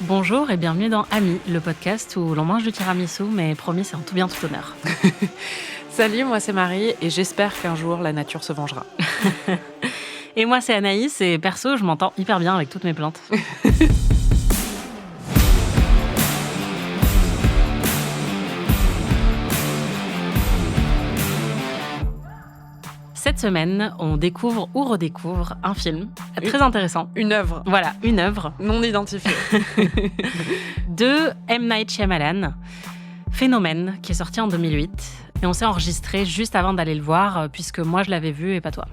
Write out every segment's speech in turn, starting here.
Bonjour et bienvenue dans Ami, le podcast où l'on mange du tiramisu, mais promis, c'est en tout bien, tout honneur. Salut, moi c'est Marie et j'espère qu'un jour la nature se vengera. Et moi, c'est Anaïs et perso, je m'entends hyper bien avec toutes mes plantes. Cette semaine, on découvre ou redécouvre un film très intéressant. Une œuvre. Voilà, une œuvre. Non identifiée. De M. Night Shyamalan, Phénomène, qui est sorti en 2008. Et on s'est enregistré juste avant d'aller le voir, puisque moi je l'avais vu et pas toi.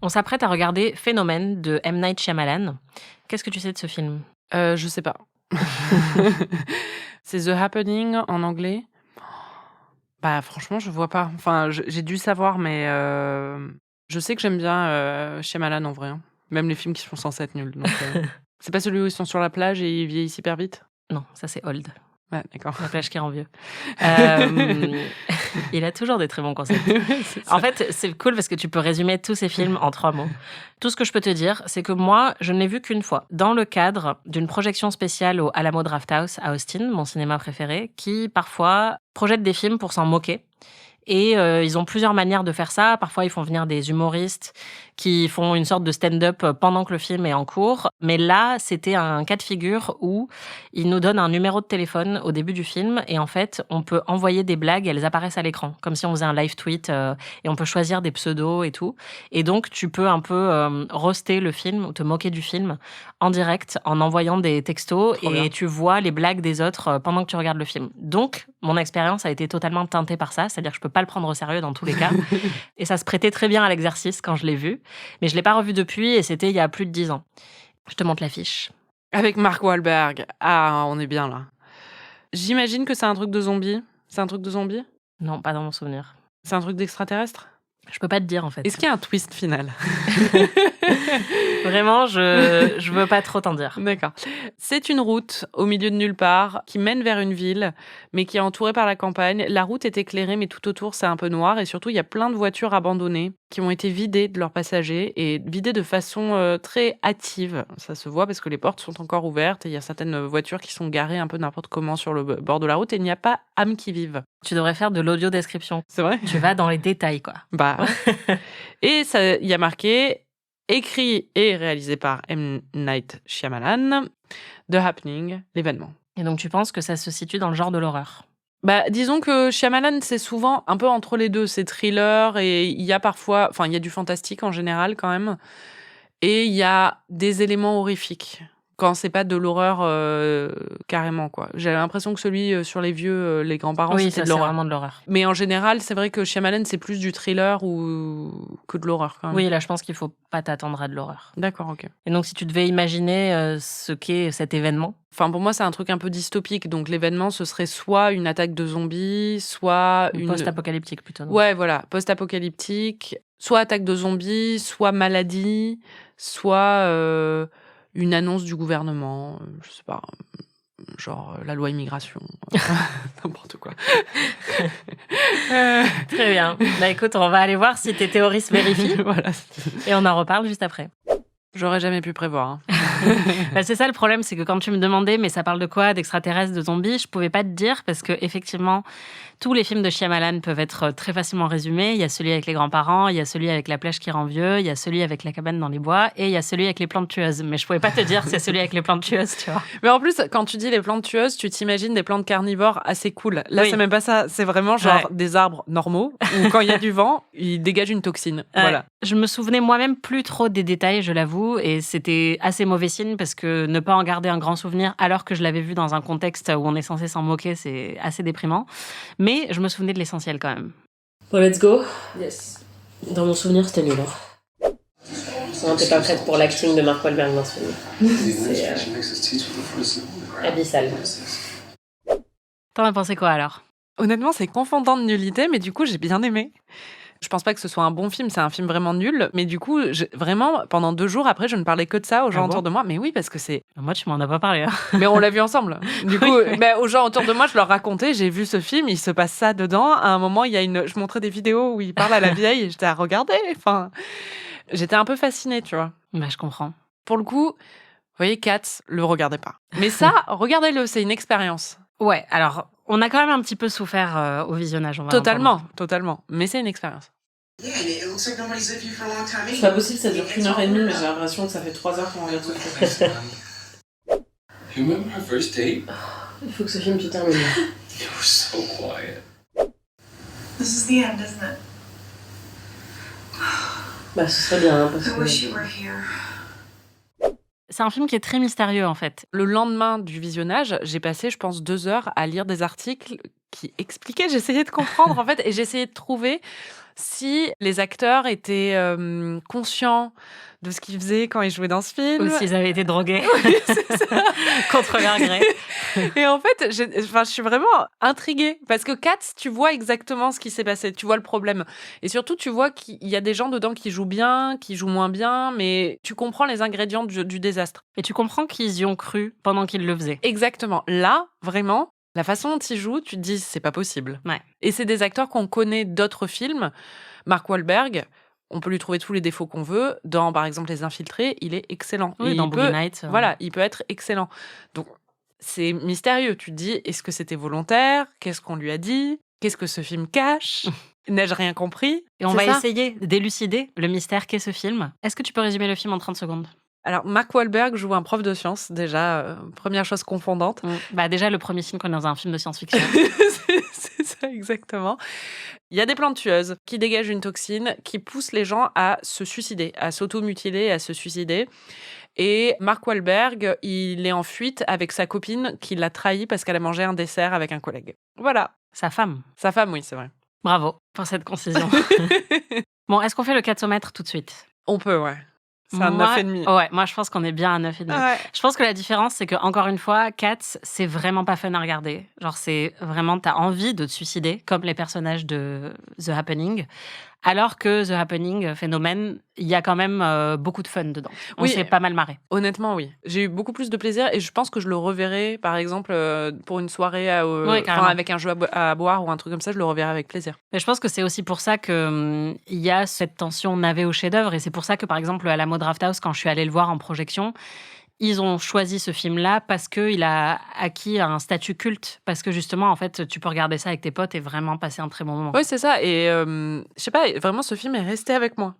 On s'apprête à regarder Phénomène de M. Night Shyamalan. Qu'est-ce que tu sais de ce film ? Je sais pas. C'est The Happening en anglais. Bah franchement, je vois pas. Enfin, j'ai dû savoir, mais je sais que j'aime bien Shyamalan en vrai. Hein. Même les films qui sont censés être nuls. Donc, c'est pas celui où ils sont sur la plage et ils vieillissent hyper vite ? Non, ça c'est Old. Ouais, d'accord. La plage qui rend vieux. Il a toujours des très bons concepts. En fait, c'est cool parce que tu peux résumer tous ces films en 3 mots. Tout ce que je peux te dire, c'est que moi, je ne l'ai vu qu'une fois, dans le cadre d'une projection spéciale au Alamo Drafthouse à Austin, mon cinéma préféré, qui parfois projette des films pour s'en moquer. Et ils ont plusieurs manières de faire ça. Parfois, ils font venir des humoristes qui font une sorte de stand-up pendant que le film est en cours. Mais là, c'était un cas de figure où ils nous donnent un numéro de téléphone au début du film. Et en fait, on peut envoyer des blagues et elles apparaissent à l'écran. Comme si on faisait un live tweet et on peut choisir des pseudos et tout. Et donc, tu peux un peu roaster le film ou te moquer du film en direct en envoyant des textos. Trop et bien. tu vois les blagues des autres pendant que tu regardes le film. Donc, mon expérience a été totalement teintée par ça. C'est-à-dire que je peux pas le prendre au sérieux dans tous les cas. Et ça se prêtait très bien à l'exercice quand je l'ai vu. Mais je l'ai pas revu depuis et c'était il y a plus de 10 ans. Je te montre l'affiche. Avec Mark Wahlberg. Ah, on est bien là. J'imagine que c'est un truc de zombie. C'est un truc de zombie ? Non, pas dans mon souvenir. C'est un truc d'extraterrestre ? Je peux pas te dire en fait. Est-ce qu'il y a un twist final ? Vraiment, je veux pas trop t'en dire. D'accord. C'est une route au milieu de nulle part qui mène vers une ville, mais qui est entourée par la campagne. La route est éclairée, mais tout autour, c'est un peu noir. Et surtout, il y a plein de voitures abandonnées qui ont été vidées de leurs passagers et vidées de façon très hâtive. Ça se voit parce que les portes sont encore ouvertes et il y a certaines voitures qui sont garées un peu n'importe comment sur le bord de la route et il n'y a pas âme qui vive. Tu devrais faire de l'audio-description. C'est vrai ? Tu vas dans les détails, quoi. Bah. Et ça, il y a marqué écrit et réalisé par M. Night Shyamalan, The Happening, l'événement. Et donc tu penses que ça se situe dans le genre de l'horreur ? Bah, disons que Shyamalan, c'est souvent un peu entre les deux. C'est thriller et il y a parfois... Enfin, il y a du fantastique en général quand même. Et il y a des éléments horrifiques. Quand c'est pas de l'horreur carrément, quoi. J'ai l'impression que celui sur les vieux, les grands-parents, Oui, c'était ça de c'est l'horreur. vraiment de l'horreur. Mais en général, c'est vrai que Shyamalan, c'est plus du thriller ou que de l'horreur quand même. Oui, là je pense qu'il faut pas t'attendre à de l'horreur. D'accord, ok. Et donc si tu devais imaginer ce qu'est cet événement, Enfin, pour moi, c'est un truc un peu dystopique. Donc, l'événement, ce serait soit une attaque de zombies, soit une une... post-apocalyptique plutôt. Non ? Ouais, voilà, post-apocalyptique. Soit attaque de zombies, soit maladie, soit une annonce du gouvernement. Je sais pas, genre la loi immigration. N'importe quoi. Très bien. Bah écoute, on va aller voir si tes théories se vérifient Voilà. et on en reparle juste après. J'aurais jamais pu prévoir. Hein. Bah, c'est ça le problème, c'est que quand tu me demandais mais ça parle de quoi, d'extraterrestres, de zombies, je pouvais pas te dire parce que effectivement tous les films de Shyamalan peuvent être très facilement résumés. Il y a celui avec les grands-parents, il y a celui avec la plage qui rend vieux, il y a celui avec la cabane dans les bois et il y a celui avec les plantes tueuses. Mais je pouvais pas te dire c'est celui avec les plantes tueuses, tu vois. Mais en plus, quand tu dis les plantes tueuses, tu t'imagines des plantes carnivores assez cool. Là, Oui. c'est même pas ça. C'est vraiment genre Ouais. des arbres normaux où quand il y a du vent, ils dégagent une toxine. Ouais. Voilà. Je me souvenais moi-même plus trop des détails, je l'avoue, et c'était assez mauvais signe parce que ne pas en garder un grand souvenir alors que je l'avais vu dans un contexte où on est censé s'en moquer, c'est assez déprimant. Mais je me souvenais de l'essentiel quand même. Bon, let's go. Yes. Dans mon souvenir, c'était nul. Non, t'es pas prête pour l'acting de Mark Wahlberg dans ce film. C'est abyssal. T'en as pensé quoi alors ? Honnêtement, c'est confondant de nullité, mais du coup, j'ai bien aimé. Je pense pas que ce soit un bon film, c'est un film vraiment nul. Mais du coup, vraiment, pendant 2 jours après, je ne parlais que de ça aux gens Ah bon autour de moi. Mais oui, parce que c'est... Moi, tu m'en as pas parlé. Hein. Mais on l'a vu ensemble. Du coup, aux gens autour de moi, je leur racontais, j'ai vu ce film, il se passe ça dedans. À un moment, je montrais des vidéos où il parle à la vieille et j'étais à regarder. Enfin, j'étais un peu fascinée, tu vois. Bah, je comprends. Pour le coup, vous voyez, Cats, le regardez pas. Mais ça, regardez-le, c'est une expérience. Ouais, alors, on a quand même un petit peu souffert au visionnage. On va Totalement. Mais c'est une expérience. C'est pas possible, ça dure 1h30, mais j'ai l'impression que ça fait 3 heures qu'on regarde ce film. Il faut que ce film se termine. This is the end, isn't it? Bah, ce serait bien, parce I que... wish you were here. C'est un film qui est très mystérieux, en fait. Le lendemain du visionnage, j'ai passé, je pense, 2 heures à lire des articles qui expliquaient, j'essayais de comprendre, en fait, et j'essayais de trouver si les acteurs étaient conscients de ce qu'ils faisaient quand ils jouaient dans ce film. Ou s'ils avaient été drogués. Oui, c'est ça. Contre leur gré. Et en fait, je suis vraiment intriguée. Parce que Cats, tu vois exactement ce qui s'est passé. Tu vois le problème. Et surtout, tu vois qu'il y a des gens dedans qui jouent bien, qui jouent moins bien, mais tu comprends les ingrédients du désastre. Et tu comprends qu'ils y ont cru pendant qu'ils le faisaient. Exactement. Là, vraiment, la façon dont ils jouent, tu te dis, c'est pas possible. Ouais. Et c'est des acteurs qu'on connaît d'autres films. Mark Wahlberg, on peut lui trouver tous les défauts qu'on veut. Dans, par exemple, Les Infiltrés, il est excellent. Oui, Et dans il Boogie peut, Nights. Voilà, il peut être excellent. Donc, c'est mystérieux. Tu te dis, est-ce que c'était volontaire? Qu'est-ce qu'on lui a dit? Qu'est-ce que ce film cache? N'ai-je rien compris? Et on C'est va ça. essayer d'élucider le mystère qu'est ce film. Est-ce que tu peux résumer le film en 30 secondes? Alors, Mark Wahlberg joue un prof de sciences, déjà, première chose confondante. Bah déjà, le premier film qu'on est dans un film de science-fiction. C'est ça, exactement. Il y a des plantes tueuses qui dégagent une toxine qui pousse les gens à se suicider, à s'automutiler, à se suicider. Et Mark Wahlberg, il est en fuite avec sa copine qui l'a trahi parce qu'elle a mangé un dessert avec un collègue. Voilà. Sa femme. Sa femme, oui, c'est vrai. Bravo pour cette concision. Bon, est-ce qu'on fait le 400 tout de suite? On peut, ouais. C'est un Moi- 9,5. Ouais, moi je pense qu'on est bien à 9,5. Ouais. Je pense que la différence, c'est que encore une fois, Cats, c'est vraiment pas fun à regarder. Genre, c'est vraiment, t'as envie de te suicider, comme les personnages de The Happening. Alors que The Happening, phénomène, il y a quand même beaucoup de fun dedans. On Oui. s'est pas mal marré. Honnêtement, oui. J'ai eu beaucoup plus de plaisir et je pense que je le reverrai, par exemple, pour une soirée Oui, carrément. avec un jeu à boire ou un truc comme ça, je le reverrai avec plaisir. Mais je pense que c'est aussi pour ça que il y a cette tension navet au chef-d'œuvre. Et c'est pour ça que, par exemple, à Alamo Drafthouse, quand je suis allée le voir en projection, ils ont choisi ce film-là parce qu'il a acquis un statut culte. Parce que justement, en fait, tu peux regarder ça avec tes potes et vraiment passer un très bon moment. Oui, c'est ça. Et je sais pas, vraiment, ce film est resté avec moi.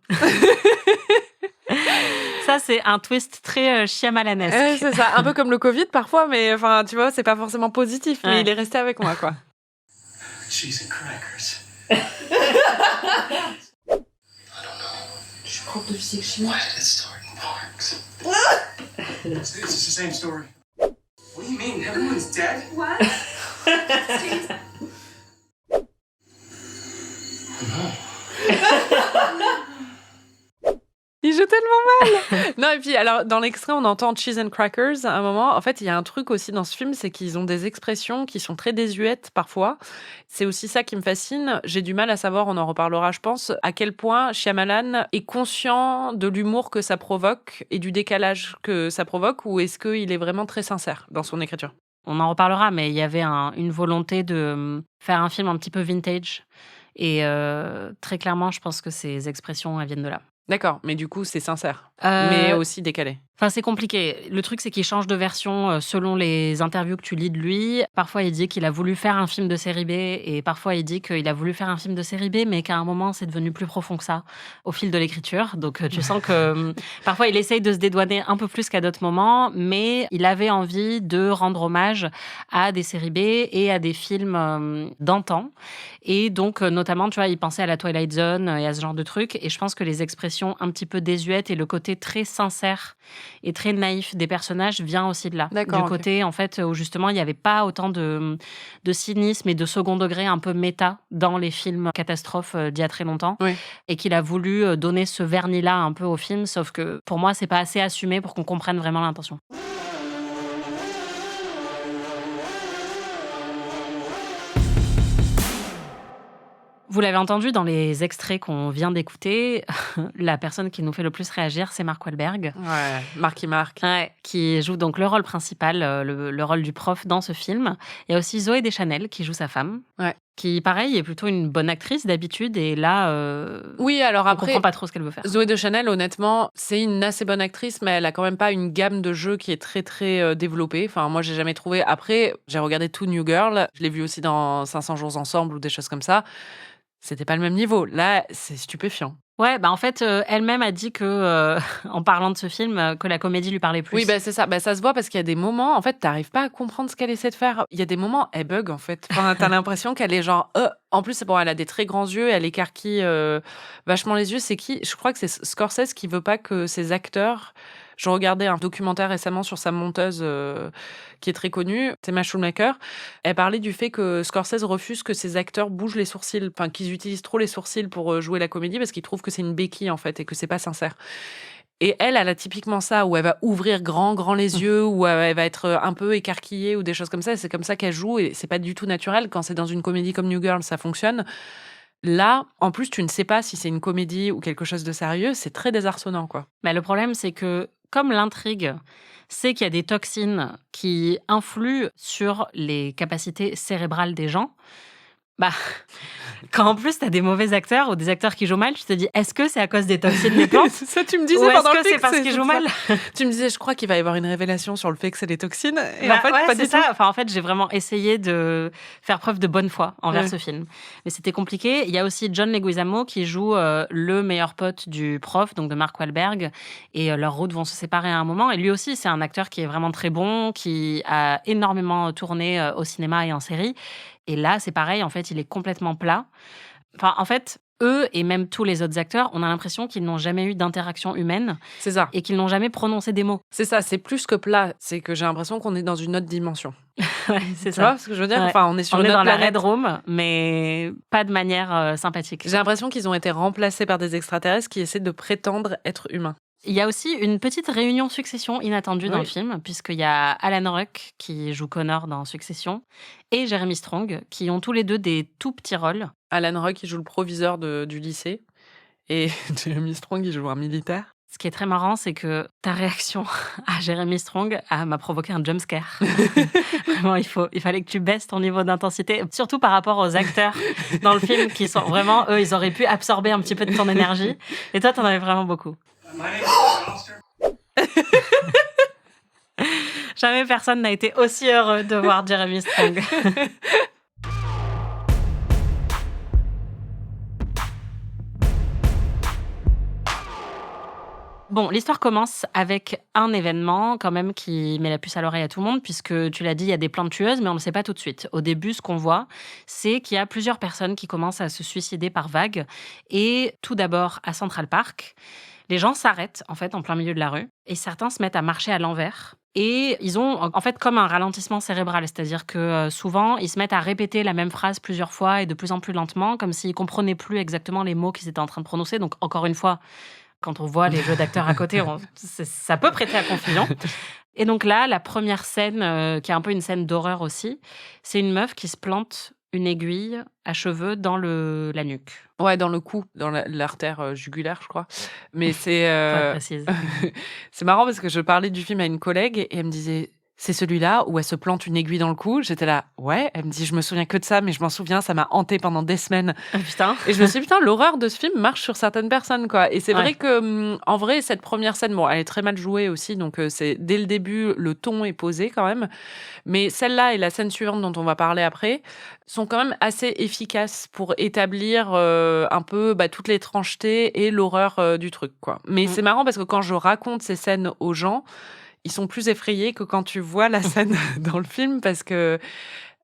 Ça, c'est un twist très Shyamalanesque. C'est ça, un peu comme le Covid parfois, mais enfin, tu vois, c'est pas forcément positif, mais Ouais. il est resté avec moi, quoi. Cheese and crackers. Je suis prof de physique chimie. Why did it start in parks? It's the same story. What do you mean? Everyone's dead? What? Il joue tellement mal. Non, et puis, alors, dans l'extrait, on entend Cheese and Crackers à un moment. En fait, il y a un truc aussi dans ce film, c'est qu'ils ont des expressions qui sont très désuètes parfois. C'est aussi ça qui me fascine. J'ai du mal à savoir, on en reparlera, je pense, à quel point Shyamalan est conscient de l'humour que ça provoque et du décalage que ça provoque, ou est-ce qu'il est vraiment très sincère dans son écriture? On en reparlera, mais il y avait une volonté de faire un film un petit peu vintage. Et très clairement, je pense que ces expressions, elles viennent de là. D'accord, mais du coup, c'est sincère, mais aussi décalé. Enfin, c'est compliqué. Le truc, c'est qu'il change de version selon les interviews que tu lis de lui. Parfois, il dit qu'il a voulu faire un film de série B et parfois, il dit qu'il a voulu faire un film de série B, mais qu'à un moment, c'est devenu plus profond que ça au fil de l'écriture. Donc, tu sens que parfois, il essaye de se dédouaner un peu plus qu'à d'autres moments, mais il avait envie de rendre hommage à des séries B et à des films d'antan. Et donc, notamment, tu vois, il pensait à la Twilight Zone et à ce genre de trucs. Et je pense que les expressions un petit peu désuètes et le côté très sincère et très naïf des personnages vient aussi de là. D'accord, Du ok. côté, en fait, où justement, il n'y avait pas autant de cynisme et de second degré un peu méta dans les films catastrophes d'il y a très longtemps. Oui. Et qu'il a voulu donner ce vernis-là un peu au film, sauf que pour moi, c'est pas assez assumé pour qu'on comprenne vraiment l'intention. Vous l'avez entendu dans les extraits qu'on vient d'écouter, la personne qui nous fait le plus réagir, c'est Mark Wahlberg. Ouais, Marky Mark. Ouais, qui joue donc le rôle principal, le rôle du prof dans ce film. Il y a aussi Zooey Deschanel qui joue sa femme, Ouais. qui, pareil, est plutôt une bonne actrice d'habitude. Et là, Oui, alors on après, comprend pas trop ce qu'elle veut faire. Zoé Deschanel, honnêtement, c'est une assez bonne actrice, mais elle a quand même pas une gamme de jeux qui est très, très développée. Enfin, moi, j'ai jamais trouvé. Après, j'ai regardé tout New Girl. Je l'ai vu aussi dans 500 jours ensemble ou des choses comme ça. C'était pas le même niveau. Là, c'est stupéfiant. Ouais, en fait, elle-même a dit que, en parlant de ce film, que la comédie lui parlait plus. Oui, c'est ça. Ça se voit parce qu'il y a des moments, en fait, t'arrives pas à comprendre ce qu'elle essaie de faire. Il y a des moments, elle bug, en fait. Enfin, t'as l'impression qu'elle est genre... En plus, c'est bon, elle a des très grands yeux, elle écarquille vachement les yeux. C'est qui? Je crois que c'est Scorsese qui veut pas que ses acteurs... Je regardais un documentaire récemment sur sa monteuse qui est très connue, Tema Schulmacher. Elle parlait du fait que Scorsese refuse que ses acteurs bougent les sourcils, enfin qu'ils utilisent trop les sourcils pour jouer la comédie parce qu'il trouve que c'est une béquille en fait et que c'est pas sincère. Et elle a typiquement ça, où elle va ouvrir grand les yeux, où elle va être un peu écarquillée ou des choses comme ça. Et c'est comme ça qu'elle joue et c'est pas du tout naturel. Quand c'est dans une comédie comme New Girl, ça fonctionne. Là, en plus, tu ne sais pas si c'est une comédie ou quelque chose de sérieux. C'est très désarçonnant, quoi. Mais le problème, c'est que comme l'intrigue, c'est qu'il y a des toxines qui influent sur les capacités cérébrales des gens, quand en plus t'as des mauvais acteurs ou des acteurs qui jouent mal, tu te dis, est-ce que c'est à cause des toxines des plantes Ça, tu me disais ou est-ce pendant que le film c'est parce qu'ils jouent mal? Tu me disais, je crois qu'il va y avoir une révélation sur le fait que c'est les toxines. Et en en fait, ouais, pas c'est du ça. tout. Enfin, en fait, j'ai vraiment essayé de faire preuve de bonne foi envers ce film. Mais c'était compliqué. Il y a aussi John Leguizamo qui joue le meilleur pote du prof, donc de Mark Wahlberg. Et leurs routes vont se séparer à un moment. Et lui aussi, c'est un acteur qui est vraiment très bon, qui a énormément tourné au cinéma et en série. Et là, c'est pareil. En fait, il est complètement plat. Enfin, en fait, eux et même tous les autres acteurs, on a l'impression qu'ils n'ont jamais eu d'interaction humaine. C'est ça. Et qu'ils n'ont jamais prononcé des mots. C'est ça, c'est plus que plat. C'est que j'ai l'impression qu'on est dans une autre dimension. Ouais, c'est Tu ça. vois ce que je veux dire? Ouais. Enfin, on est sur On une est autre dans la planète. Red Room, mais pas de manière sympathique. J'ai l'impression qu'ils ont été remplacés par des extraterrestres qui essaient de prétendre être humains. Il y a aussi une petite réunion Succession inattendue dans le film, puisqu'il y a Alan Ruck qui joue Connor dans Succession et Jeremy Strong qui ont tous les deux des tout petits rôles. Alan Ruck, il joue le proviseur du lycée et Jeremy Strong, il joue un militaire. Ce qui est très marrant, c'est que ta réaction à Jeremy Strong m'a provoqué un jumpscare. Vraiment, il fallait que tu baisses ton niveau d'intensité, surtout par rapport aux acteurs dans le film qui sont vraiment, eux, ils auraient pu absorber un petit peu de ton énergie. Et toi, t'en avais vraiment beaucoup. My name is Foster. Jamais personne n'a été aussi heureux de voir Jeremy Strong. Bon, l'histoire commence avec un événement quand même qui met la puce à l'oreille à tout le monde, puisque tu l'as dit, il y a des plantes tueuses, mais on ne le sait pas tout de suite. Au début, ce qu'on voit, c'est qu'il y a plusieurs personnes qui commencent à se suicider par vagues. Et tout d'abord, à Central Park, les gens s'arrêtent en fait en plein milieu de la rue, et certains se mettent à marcher à l'envers. Et ils ont en fait comme un ralentissement cérébral, c'est-à-dire que souvent, ils se mettent à répéter la même phrase plusieurs fois et de plus en plus lentement, comme s'ils ne comprenaient plus exactement les mots qu'ils étaient en train de prononcer. Donc encore une fois, quand on voit les jeux d'acteurs à côté, ça peut prêter à confusion. Et donc là, la première scène, qui est un peu une scène d'horreur aussi, c'est une meuf qui se plante une aiguille à cheveux dans la nuque. Ouais, dans le cou, dans l'artère jugulaire, je crois. Mais c'est... Faut être précise. C'est marrant parce que je parlais du film à une collègue et elle me disait... C'est celui-là où elle se plante une aiguille dans le cou. J'étais là, ouais. Elle me dit, je me souviens que de ça, mais je m'en souviens, ça m'a hanté pendant des semaines. Ah, putain. Et je me suis dit, putain, l'horreur de ce film marche sur certaines personnes, quoi. Et c'est Ouais. vrai que, en vrai, cette première scène, bon, elle est très mal jouée aussi, donc c'est dès le début, le ton est posé quand même. Mais celle-là et la scène suivante dont on va parler après sont quand même assez efficaces pour établir un peu toute l'étrangeté et l'horreur du truc, quoi. Mais c'est marrant parce que quand je raconte ces scènes aux gens, ils sont plus effrayés que quand tu vois la scène dans le film parce que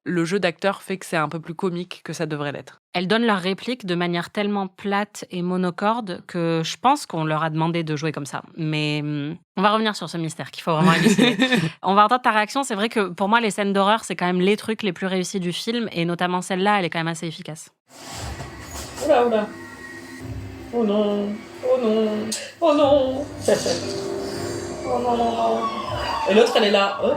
le jeu d'acteur fait que c'est un peu plus comique que ça devrait l'être. Elles donnent leurs répliques de manière tellement plate et monocorde que je pense qu'on leur a demandé de jouer comme ça. Mais on va revenir sur ce mystère qu'il faut vraiment élucider. On va entendre ta réaction. C'est vrai que pour moi, les scènes d'horreur, c'est quand même les trucs les plus réussis du film. Et notamment celle-là, elle est quand même assez efficace. Oula, oula. Oh non. Oh non. Oh non. Oh non, non, non. Et l'autre, elle est là. Oh.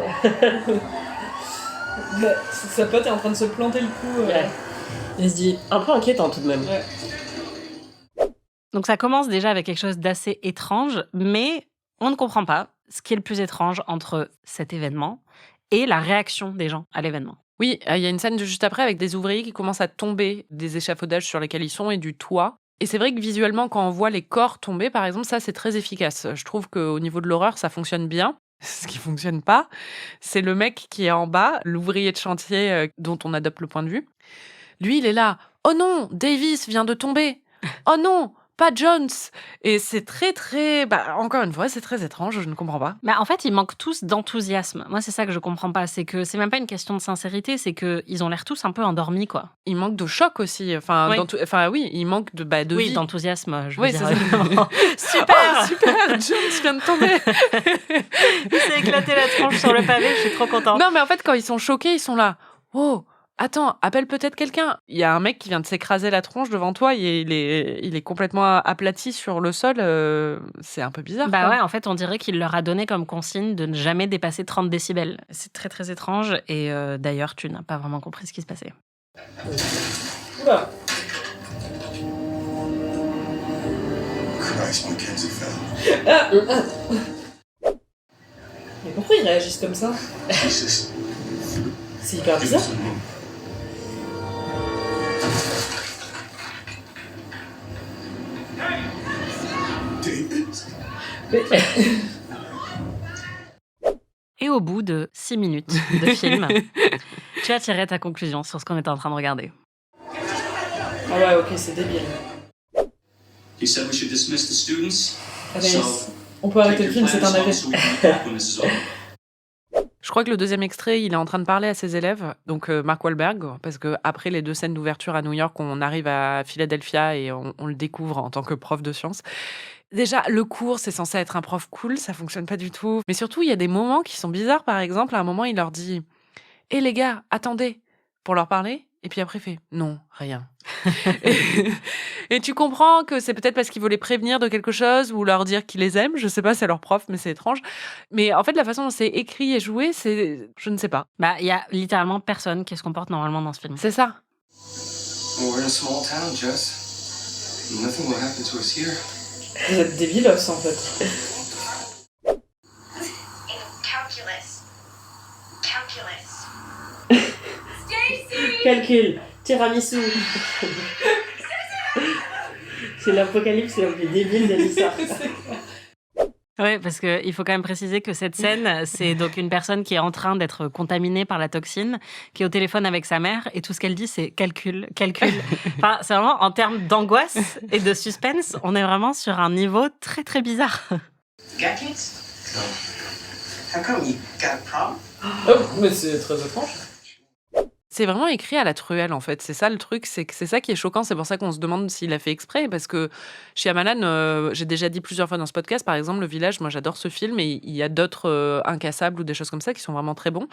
Sa pote est en train de se planter le cou. Ouais. Elle se dit un peu inquiétant tout de même. Ouais. Donc ça commence déjà avec quelque chose d'assez étrange, mais on ne comprend pas ce qui est le plus étrange entre cet événement et la réaction des gens à l'événement. Oui, il y a une scène de juste après avec des ouvriers qui commencent à tomber des échafaudages sur lesquels ils sont et du toit. Et c'est vrai que visuellement, quand on voit les corps tomber, par exemple, ça, c'est très efficace. Je trouve qu'au niveau de l'horreur, ça fonctionne bien. Ce qui fonctionne pas, c'est le mec qui est en bas, l'ouvrier de chantier dont on adopte le point de vue. Lui, il est là. Oh non, Davis vient de tomber. Oh non, pas Jones. Et c'est très, très... encore une fois, c'est très étrange, je ne comprends pas. En fait, ils manquent tous d'enthousiasme. Moi, c'est ça que je comprends pas. C'est que c'est même pas une question de sincérité, c'est qu'ils ont l'air tous un peu endormis, quoi. Il manque de choc aussi. Enfin, oui. il manque de Oui, vie. d'enthousiasme, je veux Oui, dire. c'est ça. Super. Super, Jones vient de tomber. Il s'est éclaté la tronche sur le pavé, je suis trop contente. Non, mais en fait, quand ils sont choqués, ils sont là. Oh, attends, appelle peut-être quelqu'un. Il y a un mec qui vient de s'écraser la tronche devant toi et il est complètement aplati sur le sol. C'est un peu bizarre. Bah quoi. ouais, en fait, on dirait qu'il leur a donné comme consigne de ne jamais dépasser 30 décibels. C'est très, très étrange. Et d'ailleurs, tu n'as pas vraiment compris ce qui se passait. Oula. Christ, Mackenzie fell. Mais pourquoi ils réagissent comme ça? Jesus. C'est hyper Give bizarre. us a moment. David? Mais... Et au bout de 6 minutes de film, tu as tiré ta conclusion sur ce qu'on était en train de regarder. Ah ouais, ok, c'est débile. He said we should dismiss the students. Anaïs, on peut arrêter le film, c'est un arrêt. So we can back when this is over. Je crois que le deuxième extrait, il est en train de parler à ses élèves, donc Mark Wahlberg, parce que après les 2 scènes d'ouverture à New York, on arrive à Philadelphia et on le découvre en tant que prof de sciences. Déjà, le cours, c'est censé être un prof cool, ça fonctionne pas du tout. Mais surtout, il y a des moments qui sont bizarres. Par exemple, à un moment, il leur dit « Hé les gars, attendez !» pour leur parler. Et puis après, il fait « Non, rien. » Et tu comprends que c'est peut-être parce qu'il veut les prévenir de quelque chose ou leur dire qu'il les aime. Je sais pas, c'est leur prof, mais c'est étrange. Mais en fait, la façon dont c'est écrit et joué, c'est... Je ne sais pas. Il y a littéralement personne qui se comporte normalement dans ce film. C'est ça. Well, we're in a small town, Jess. Nothing will happen to us here. Vous êtes débilos en fait. Calculus. Calcul, tiramisu. C'est l'apocalypse la plus débile de l'histoire. Oui, parce qu'il faut quand même préciser que cette scène, c'est donc une personne qui est en train d'être contaminée par la toxine, qui est au téléphone avec sa mère, et tout ce qu'elle dit, c'est calcul. Enfin, c'est vraiment, en termes d'angoisse et de suspense, on est vraiment sur un niveau très, très bizarre. Got kids? No. How come? You got a problem? Oh, mais c'est très étrange. C'est vraiment écrit à la truelle, en fait. C'est ça le truc, c'est que c'est ça qui est choquant. C'est pour ça qu'on se demande s'il a fait exprès. Parce que Shyamalan, j'ai déjà dit plusieurs fois dans ce podcast, par exemple, Le Village, moi j'adore ce film et il y a d'autres Incassables ou des choses comme ça qui sont vraiment très bons.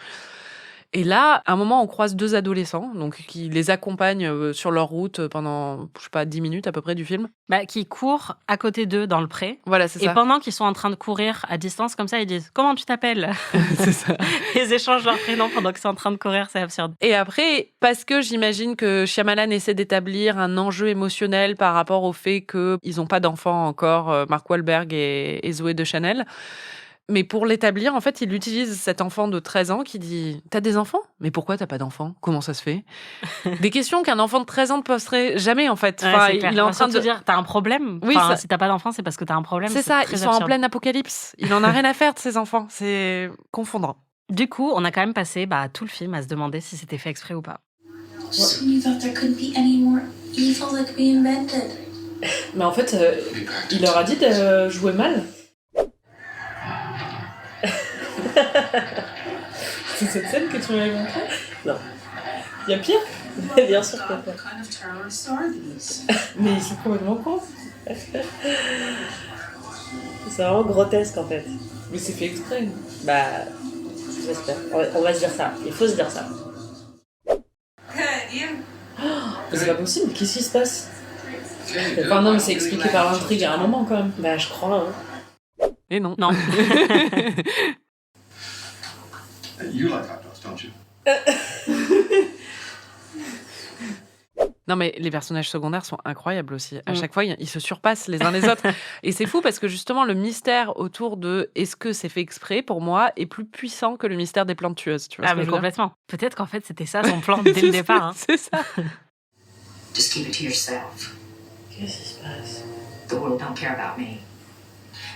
Et là, à un moment, on croise 2 adolescents, donc qui les accompagnent sur leur route pendant, 10 minutes à peu près du film. Qui courent à côté d'eux dans le pré. Voilà, c'est Et ça. pendant qu'ils sont en train de courir à distance comme ça, ils disent « Comment tu t'appelles ?» C'est ça. Ils échangent leur prénom pendant qu'ils sont en train de courir, c'est absurde. Et après, parce que j'imagine que Shyamalan essaie d'établir un enjeu émotionnel par rapport au fait qu'ils n'ont pas d'enfants encore, Mark Wahlberg et Zooey Deschanel. Mais pour l'établir, en fait, il utilise cet enfant de 13 ans qui dit « T'as des enfants ? Mais pourquoi t'as pas d'enfants ? Comment ça se fait ?» Des questions qu'un enfant de 13 ans ne poserait jamais, en fait. Ouais, Enfin, c'est il clair. est en train de dire « T'as un problème ?» Oui, enfin, ça... si t'as pas d'enfant, c'est parce que t'as un problème. C'est ça, très ils sont absurde. en pleine apocalypse. Il en a rien à faire de ces enfants. C'est confondant. Du coup, on a quand même passé tout le film à se demander si c'était fait exprès ou pas. So you thought there couldn't be any more evil that we invented? Mais en fait, il leur a dit de jouer mal. C'est cette scène que tu m'avais montrée? Non. Il y a pire? Bien sûr que What kind of terrorists are these? Mais ils sont complètement cons. C'est vraiment grotesque en fait. Mais c'est fait exprès. Bah, j'espère. On va se dire ça. Il faut se dire ça. Good, you? Mais c'est pas possible. Qu'est-ce qui se passe? Enfin non, mais c'est expliqué par l'intrigue à un moment quand même. Bah, je crois. Hein. Et non. Non. You like hot dogs, don't you? Non, mais les personnages secondaires sont incroyables aussi. À chaque fois, ils se surpassent les uns les autres. Et c'est fou parce que justement, le mystère autour de est-ce que c'est fait exprès, pour moi, est plus puissant que le mystère des plantes tueuses. Tu vois Ah, ce que mais je veux dire? complètement. Peut-être qu'en fait, c'était ça son plan dès le départ. Hein. C'est ça. Just keep it to yourself. Qu'est-ce qui se passe? The world don't care about me.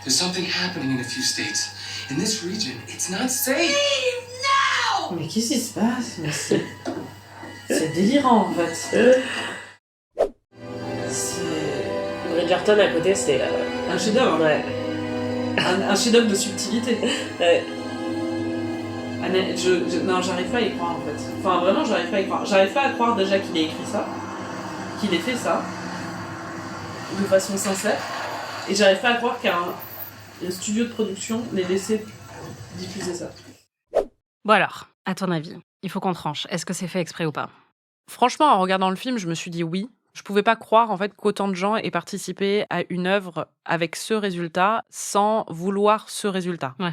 There's something happening in a few states. In this region, it's not safe. Mais qu'est-ce qui se passe? Mais c'est délirant en fait. C'est Bridgerton à côté, c'est. un chef-d'œuvre. Ouais. Un chef-d'œuvre de subtilité. Ouais. Non, j'arrive pas à y croire en fait. Enfin, vraiment, j'arrive pas à y croire. J'arrive pas à croire déjà qu'il ait écrit ça, qu'il ait fait ça, de façon sincère. Et j'arrive pas à croire qu'un studio de production l'ait laissé diffuser ça. Bon alors, à ton avis, il faut qu'on tranche. Est-ce que c'est fait exprès ou pas? Franchement, en regardant le film, je me suis dit oui. Je pouvais pas croire en fait qu'autant de gens aient participé à une œuvre avec ce résultat sans vouloir ce résultat. Ouais.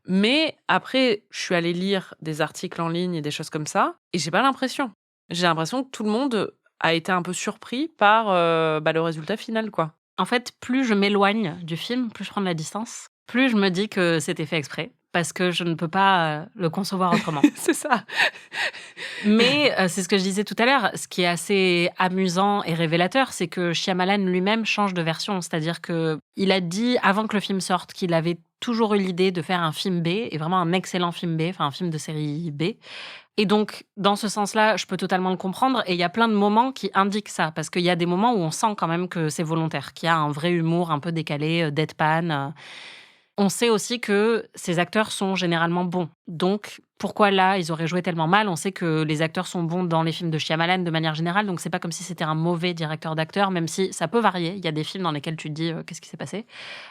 Mais après, je suis allée lire des articles en ligne et des choses comme ça, et j'ai pas l'impression. J'ai l'impression que tout le monde a été un peu surpris par le résultat final, quoi. En fait, plus je m'éloigne du film, plus je prends de la distance, plus je me dis que c'était fait exprès. Parce que je ne peux pas le concevoir autrement. C'est ça. Mais c'est ce que je disais tout à l'heure, ce qui est assez amusant et révélateur, c'est que Shyamalan lui-même change de version. C'est-à-dire qu'il a dit, avant que le film sorte, qu'il avait toujours eu l'idée de faire un film B, et vraiment un excellent film B, enfin un film de série B. Et donc, dans ce sens-là, je peux totalement le comprendre. Et il y a plein de moments qui indiquent ça. Parce qu'il y a des moments où on sent quand même que c'est volontaire, qu'il y a un vrai humour un peu décalé, deadpan. On sait aussi que ces acteurs sont généralement bons. Donc, pourquoi là, ils auraient joué tellement mal? On sait que les acteurs sont bons dans les films de Shyamalan de manière générale, donc c'est pas comme si c'était un mauvais directeur d'acteurs, même si ça peut varier. Il y a des films dans lesquels tu te dis qu'est-ce qui s'est passé.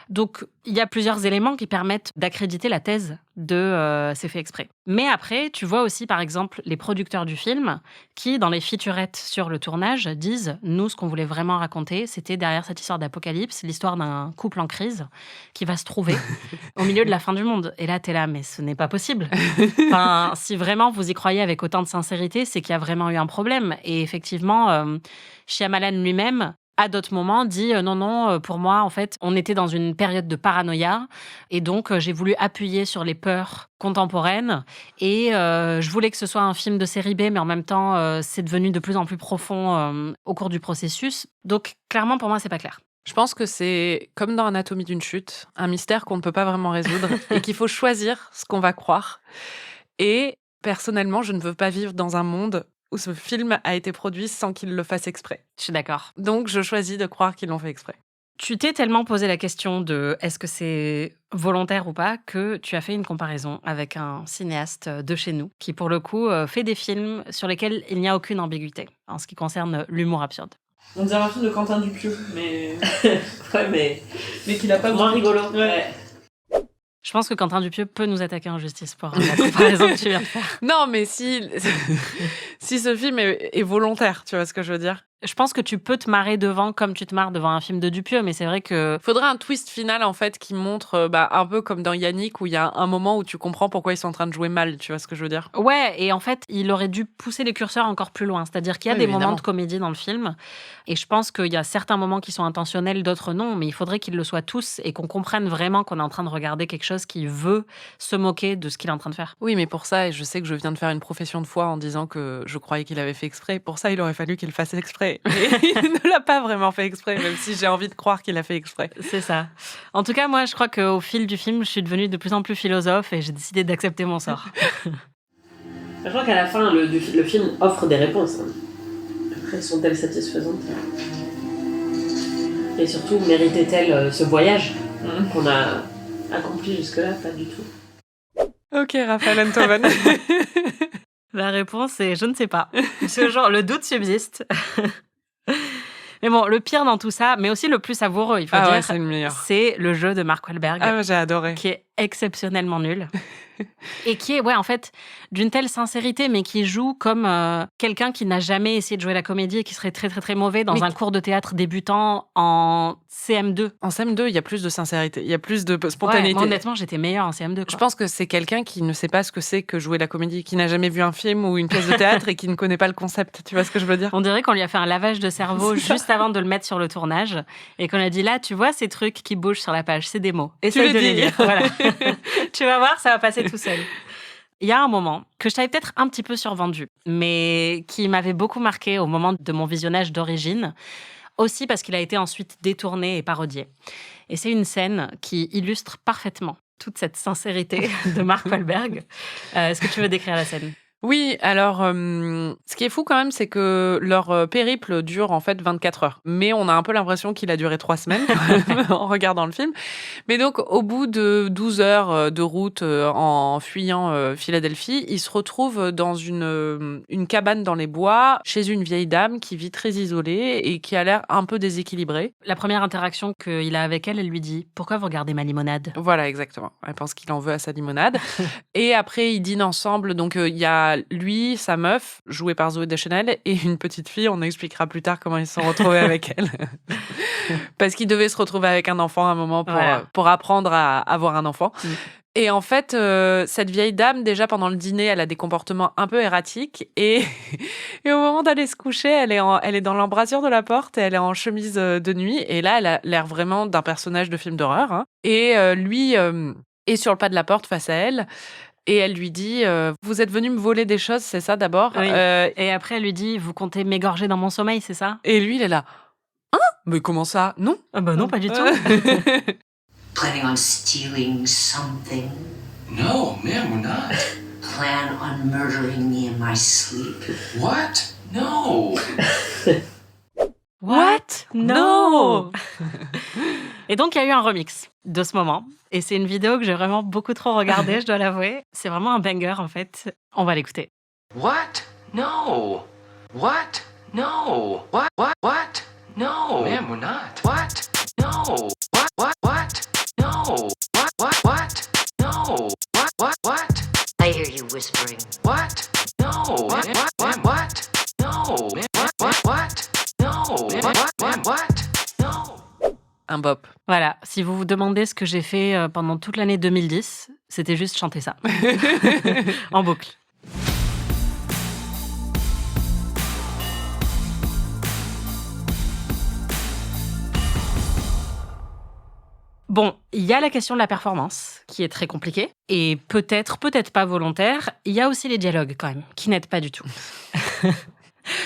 Donc, il y a plusieurs éléments qui permettent d'accréditer la thèse de c'est fait exprès. Mais après, tu vois aussi, par exemple, les producteurs du film qui, dans les featurettes sur le tournage, disent « Nous, ce qu'on voulait vraiment raconter, c'était derrière cette histoire d'apocalypse, l'histoire d'un couple en crise qui va se trouver au milieu de la fin du monde. » Et là, t'es là, mais ce n'est pas possible. Enfin, si vraiment vous y croyez avec autant de sincérité, c'est qu'il y a vraiment eu un problème. Et effectivement, Shyamalan lui-même, à d'autres moments, dit non, pour moi, en fait, on était dans une période de paranoïa. Et donc, j'ai voulu appuyer sur les peurs contemporaines. Et je voulais que ce soit un film de série B, mais en même temps, c'est devenu de plus en plus profond au cours du processus. Donc, clairement, pour moi, c'est pas clair. Je pense que c'est comme dans Anatomie d'une chute, un mystère qu'on ne peut pas vraiment résoudre et qu'il faut choisir ce qu'on va croire. Et personnellement, je ne veux pas vivre dans un monde où ce film a été produit sans qu'il le fasse exprès. Je suis d'accord. Donc, je choisis de croire qu'ils l'ont fait exprès. Tu t'es tellement posé la question de est-ce que c'est volontaire ou pas que tu as fait une comparaison avec un cinéaste de chez nous qui, pour le coup, fait des films sur lesquels il n'y a aucune ambiguïté en ce qui concerne l'humour absurde. On dirait un film de Quentin Dupieux, mais Ouais, mais qu'il a pas moins rigolo. Ouais. Je pense que Quentin Dupieux peut nous attaquer en justice pour la comparaison que tu viens de faire. Non, mais si ce film est volontaire, tu vois ce que je veux dire? Je pense que tu peux te marrer devant comme tu te marres devant un film de Dupieux, mais c'est vrai que... Faudrait un twist final, en fait, qui montre, un peu comme dans Yannick, où il y a un moment où tu comprends pourquoi ils sont en train de jouer mal, tu vois ce que je veux dire? Ouais, et en fait, il aurait dû pousser les curseurs encore plus loin. C'est-à-dire qu'il y a des moments de comédie dans le film, et je pense qu'il y a certains moments qui sont intentionnels, d'autres non, mais il faudrait qu'ils le soient tous, et qu'on comprenne vraiment qu'on est en train de regarder quelque chose qui veut se moquer de ce qu'il est en train de faire. Oui, mais pour ça, et je sais que je viens de faire une profession de foi en disant que je croyais qu'il avait fait exprès, pour ça, il aurait fallu qu'il fasse exprès. Il ne l'a pas vraiment fait exprès, même si j'ai envie de croire qu'il a fait exprès. C'est ça. En tout cas, moi, je crois qu'au fil du film, je suis devenue de plus en plus philosophe et j'ai décidé d'accepter mon sort. Je crois qu'à la fin, le film offre des réponses. Après, sont-elles satisfaisantes? Et surtout, méritait-elle ce voyage qu'on a accompli jusque-là? Pas du tout. Ok, Raphaël Enthoven. La réponse est je ne sais pas. Ce genre, le doute subsiste. Mais bon, le pire dans tout ça, mais aussi le plus savoureux, il faut dire, ouais, c'est le meilleur. c'est le jeu de Mark Wahlberg. Ah, j'ai adoré. Qui est exceptionnellement nul. Et qui est, en fait, d'une telle sincérité, mais qui joue comme quelqu'un qui n'a jamais essayé de jouer la comédie et qui serait très, très, très mauvais dans un cours de théâtre débutant en CM2. En CM2, il y a plus de sincérité, il y a plus de spontanéité. Moi, honnêtement, j'étais meilleure en CM2. Je pense que c'est quelqu'un qui ne sait pas ce que c'est que jouer la comédie, qui n'a jamais vu un film ou une pièce de théâtre et qui ne connaît pas le concept. Tu vois ce que je veux dire? On dirait qu'on lui a fait un lavage de cerveau juste avant de le mettre sur le tournage et qu'on a dit là, tu vois ces trucs qui bougent sur la page, c'est des mots. Essaye de les lire. Voilà. Tu vas voir, ça va passer tout seul. Il y a un moment que je t'avais peut-être un petit peu survendu, mais qui m'avait beaucoup marqué au moment de mon visionnage d'origine, aussi parce qu'il a été ensuite détourné et parodié. Et c'est une scène qui illustre parfaitement toute cette sincérité de Mark Wahlberg. Est-ce que tu veux décrire la scène ? Oui, alors, ce qui est fou quand même, c'est que leur périple dure en fait 24 heures. Mais on a un peu l'impression qu'il a duré 3 semaines en regardant le film. Mais donc, au bout de 12 heures de route en fuyant Philadelphie, ils se retrouvent dans une cabane dans les bois, chez une vieille dame qui vit très isolée et qui a l'air un peu déséquilibrée. La première interaction qu'il a avec elle, elle lui dit « Pourquoi vous regardez ma limonade ?» Voilà, exactement. Elle pense qu'il en veut à sa limonade. Et après, ils dînent ensemble. Donc, il y a lui, sa meuf, jouée par Zooey Deschanel, et une petite fille. On expliquera plus tard comment ils se sont retrouvés avec elle. Parce qu'ils devaient se retrouver avec un enfant à un moment pour apprendre à avoir un enfant. Et en fait, cette vieille dame, déjà pendant le dîner, elle a des comportements un peu erratiques. Et au moment d'aller se coucher, elle est dans l'embrasure de la porte et elle est en chemise de nuit. Et là, elle a l'air vraiment d'un personnage de film d'horreur. Hein. Et lui est sur le pas de la porte face à elle. Et elle lui dit vous êtes venu me voler des choses, c'est ça d'abord. Oui. Et après, elle lui dit vous comptez m'égorger dans mon sommeil, c'est ça? Et lui, il est là. Hein? Mais comment ça? Non. Ah bah non, pas du tout. Planning on stealing something? No, ma'am, we're not. Plan on murdering me in my sleep? What? No. What? No. Et donc, il y a eu un remix de ce moment. Et c'est une vidéo que j'ai vraiment beaucoup trop regardée, je dois l'avouer. C'est vraiment un banger, en fait. On va l'écouter. What? No. What? No. What? No. Ma'am, we're not. What? No. What? No. What? No. What? I hear you whispering. What? No. What? No. What? No. What? No. Un bop. Voilà, si vous vous demandez ce que j'ai fait pendant toute l'année 2010, c'était juste chanter ça. En boucle. Bon, il y a la question de la performance, qui est très compliquée, et peut-être pas volontaire. Il y a aussi les dialogues, quand même, qui n'aident pas du tout.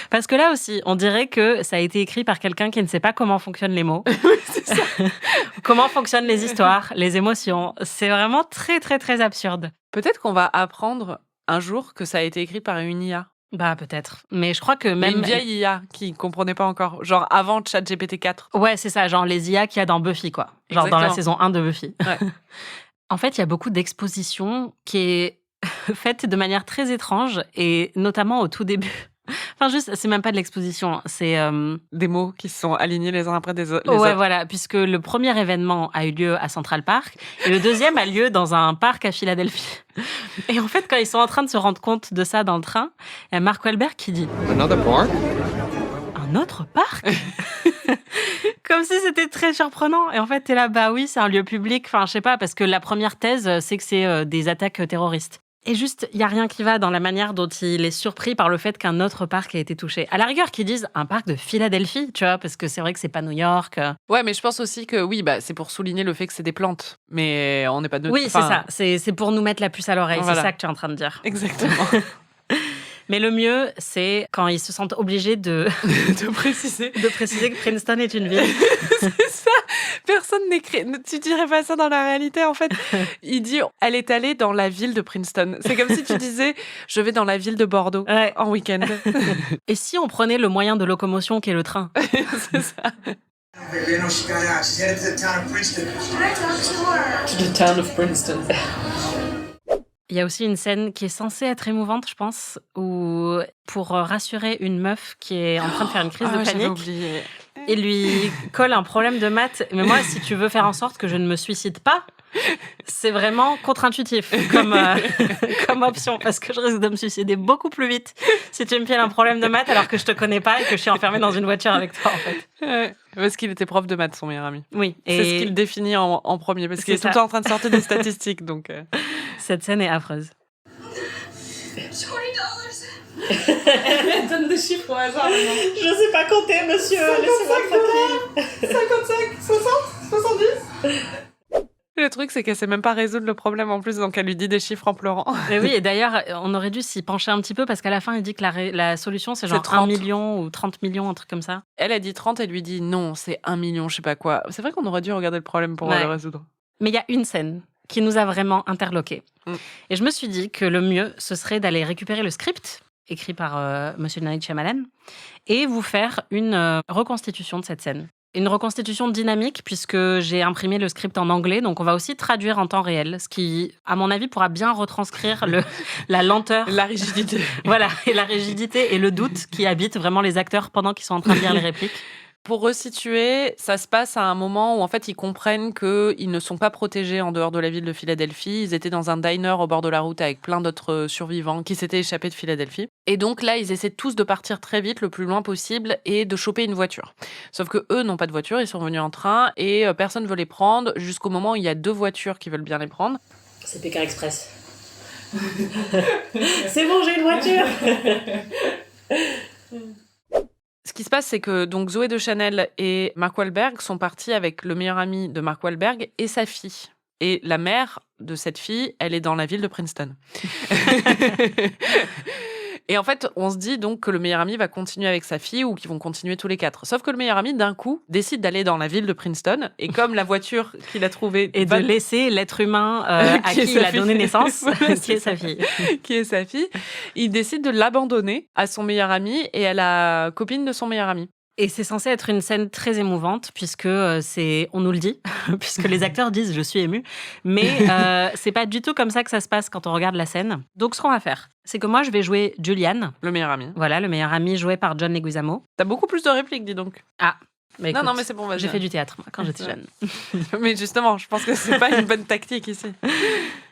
Parce que là aussi, on dirait que ça a été écrit par quelqu'un qui ne sait pas comment fonctionnent les mots. Oui, c'est ça. Comment fonctionnent les histoires, les émotions. C'est vraiment très, très, très absurde. Peut-être qu'on va apprendre un jour que ça a été écrit par une IA. Bah, peut-être. Mais je crois que Mais même... une vieille IA qui ne comprenait pas encore. Genre avant ChatGPT 4. Ouais, c'est ça. Genre les IA qu'il y a dans Buffy, quoi. Genre dans la saison 1 de Buffy. Ouais. En fait, il y a beaucoup d'expositions qui est faite de manière très étrange, et notamment au tout début. Enfin, juste, c'est même pas de l'exposition, c'est... Des mots qui se sont alignés les uns après les autres. Ouais, voilà, puisque le premier événement a eu lieu à Central Park, et le deuxième a lieu dans un parc à Philadelphie. Et en fait, quand ils sont en train de se rendre compte de ça dans le train, il y a Mark Wahlberg qui dit « Another park? Un autre parc ?» Comme si c'était très surprenant. Et en fait, t'es là, bah oui, c'est un lieu public. Enfin, je sais pas, parce que la première thèse, c'est que c'est des attaques terroristes. Et juste, il n'y a rien qui va dans la manière dont il est surpris par le fait qu'un autre parc a été touché. À la rigueur, qu'ils disent un parc de Philadelphie, tu vois, parce que c'est vrai que c'est pas New York. Ouais, mais je pense aussi que oui, bah, c'est pour souligner le fait que c'est des plantes. Mais on n'est pas de... Oui, c'est ça. C'est pour nous mettre la puce à l'oreille. Voilà. C'est ça que tu es en train de dire. Exactement. Mais le mieux, c'est quand ils se sentent obligés de préciser. De préciser que Princeton est une ville. C'est ça. Personne n'écrit. Tu dirais pas ça dans la réalité, en fait. Il dit, elle est allée dans la ville de Princeton. C'est comme si tu disais, je vais dans la ville de Bordeaux en week-end. Et si on prenait le moyen de locomotion qui est le train? C'est ça. You know, she got out. She's headed to the town of Princeton. Can I talk to her? To the town of Princeton. Il y a aussi une scène qui est censée être émouvante, je pense, où pour rassurer une meuf qui est en train de faire une crise de J'avais panique, oublié. Il lui colle un problème de maths. Mais moi, si tu veux faire en sorte que je ne me suicide pas, c'est vraiment contre-intuitif comme option. Parce que je risque de me suicider beaucoup plus vite si tu me files un problème de maths alors que je te connais pas et que je suis enfermée dans une voiture avec toi, en fait. Parce qu'il était prof de maths, son meilleur ami. Oui. C'est ce qu'il définit en premier, parce qu'il est tout le temps en train de sortir des statistiques. Donc, Cette scène est affreuse. $20. Elle donne des chiffres au hasard maintenant. Je sais pas compter, monsieur. Laissez-moi tranquille. 55, 60, 70. Le truc, c'est qu'elle sait même pas résoudre le problème en plus, donc elle lui dit des chiffres en pleurant. Mais oui, et d'ailleurs, on aurait dû s'y pencher un petit peu parce qu'à la fin, il dit que la solution, c'est genre 1 30. million ou 30 millions, un truc comme ça. Elle a dit 30, elle lui dit non, c'est 1 million, je sais pas quoi. C'est vrai qu'on aurait dû regarder le problème pour Ouais. le résoudre. Mais il y a une scène qui nous a vraiment interloqués. Et je me suis dit que le mieux, ce serait d'aller récupérer le script écrit par Monsieur Night Shyamalan et vous faire une reconstitution de cette scène. Une reconstitution dynamique, puisque j'ai imprimé le script en anglais, donc on va aussi traduire en temps réel, ce qui, à mon avis, pourra bien retranscrire la lenteur. La rigidité. Voilà, et la rigidité et le doute qui habitent vraiment les acteurs pendant qu'ils sont en train de lire les répliques. Pour resituer, ça se passe à un moment où en fait ils comprennent qu'ils ne sont pas protégés en dehors de la ville de Philadelphie. Ils étaient dans un diner au bord de la route avec plein d'autres survivants qui s'étaient échappés de Philadelphie. Et donc là, ils essaient tous de partir très vite, le plus loin possible, et de choper une voiture. Sauf que eux n'ont pas de voiture, ils sont venus en train et personne ne veut les prendre jusqu'au moment où il y a 2 voitures qui veulent bien les prendre. C'est Pékin Express. C'est bon, j'ai une voiture. Ce qui se passe, c'est que donc Zoé Deschanel et Mark Wahlberg sont partis avec le meilleur ami de Mark Wahlberg et sa fille. Et la mère de cette fille, elle est dans la ville de Princeton. Et en fait, on se dit donc que le meilleur ami va continuer avec sa fille ou qu'ils vont continuer tous les 4. Sauf que le meilleur ami, d'un coup, décide d'aller dans la ville de Princeton. Et comme la voiture qu'il a trouvée... Et de laisser l'être humain à qui il a donné naissance, qui est sa fille. Qui est sa fille. Il décide de l'abandonner à son meilleur ami et à la copine de son meilleur ami. Et c'est censé être une scène très émouvante, puisque on nous le dit, puisque les acteurs disent « je suis émue », mais c'est pas du tout comme ça que ça se passe quand on regarde la scène. Donc ce qu'on va faire, c'est que moi je vais jouer Julian, Le meilleur ami. voilà, le meilleur ami joué par John Leguizamo. T'as beaucoup plus de répliques, dis donc. Ah, bah écoute, non, mais c'est bon, vas-y. j'ai fait du théâtre moi, quand j'étais jeune. Mais justement, je pense que c'est pas une bonne tactique ici.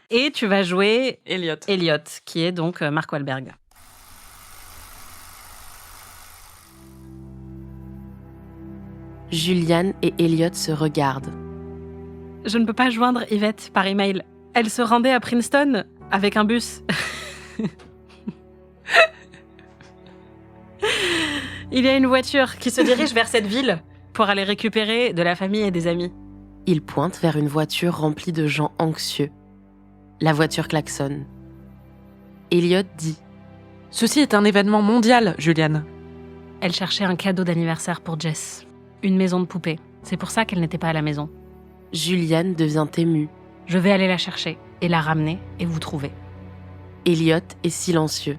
Et tu vas jouer Elliot. Elliot, qui est donc Mark Wahlberg. Julian et Elliot se regardent. Je ne peux pas joindre Yvette par email. Elle se rendait à Princeton avec un bus. Il y a une voiture qui se dirige vers cette ville pour aller récupérer de la famille et des amis. Ils pointent vers une voiture remplie de gens anxieux. La voiture klaxonne. Elliot dit « Ceci est un événement mondial, Julian. » Elle cherchait un cadeau d'anniversaire pour Jess. Une maison de poupée. C'est pour ça qu'elle n'était pas à la maison. Julian devient ému. Je vais aller la chercher et la ramener et vous trouver. Elliot est silencieux.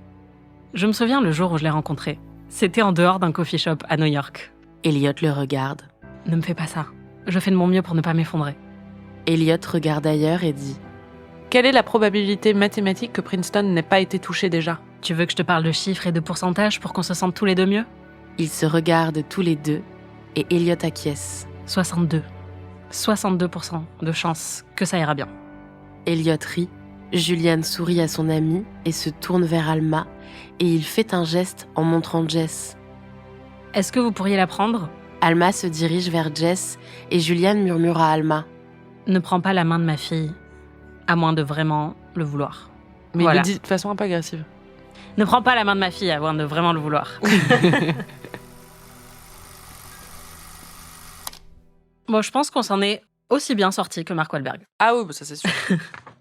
Je me souviens le jour où je l'ai rencontrée. C'était en dehors d'un coffee shop à New York. Elliot le regarde. Ne me fais pas ça. Je fais de mon mieux pour ne pas m'effondrer. Elliot regarde ailleurs et dit Quelle est la probabilité mathématique que Princeton n'ait pas été touché déjà ? Tu veux que je te parle de chiffres et de pourcentages pour qu'on se sente tous les deux mieux ? Ils se regardent tous les deux et Elliot acquiesce. 62. 62% de chance que ça ira bien. Elliot rit. Julian sourit à son ami et se tourne vers Alma et il fait un geste en montrant Jess. Est-ce que vous pourriez la prendre ? Alma se dirige vers Jess et Julian murmure à Alma. Ne prends pas la main de ma fille, à moins de vraiment le vouloir. Mais Voilà. il le dit de façon un peu agressive. Ne prends pas la main de ma fille, à moins de vraiment le vouloir. Bon, je pense qu'on s'en est aussi bien sorti que Mark Wahlberg. Ah oui, bah ça c'est sûr.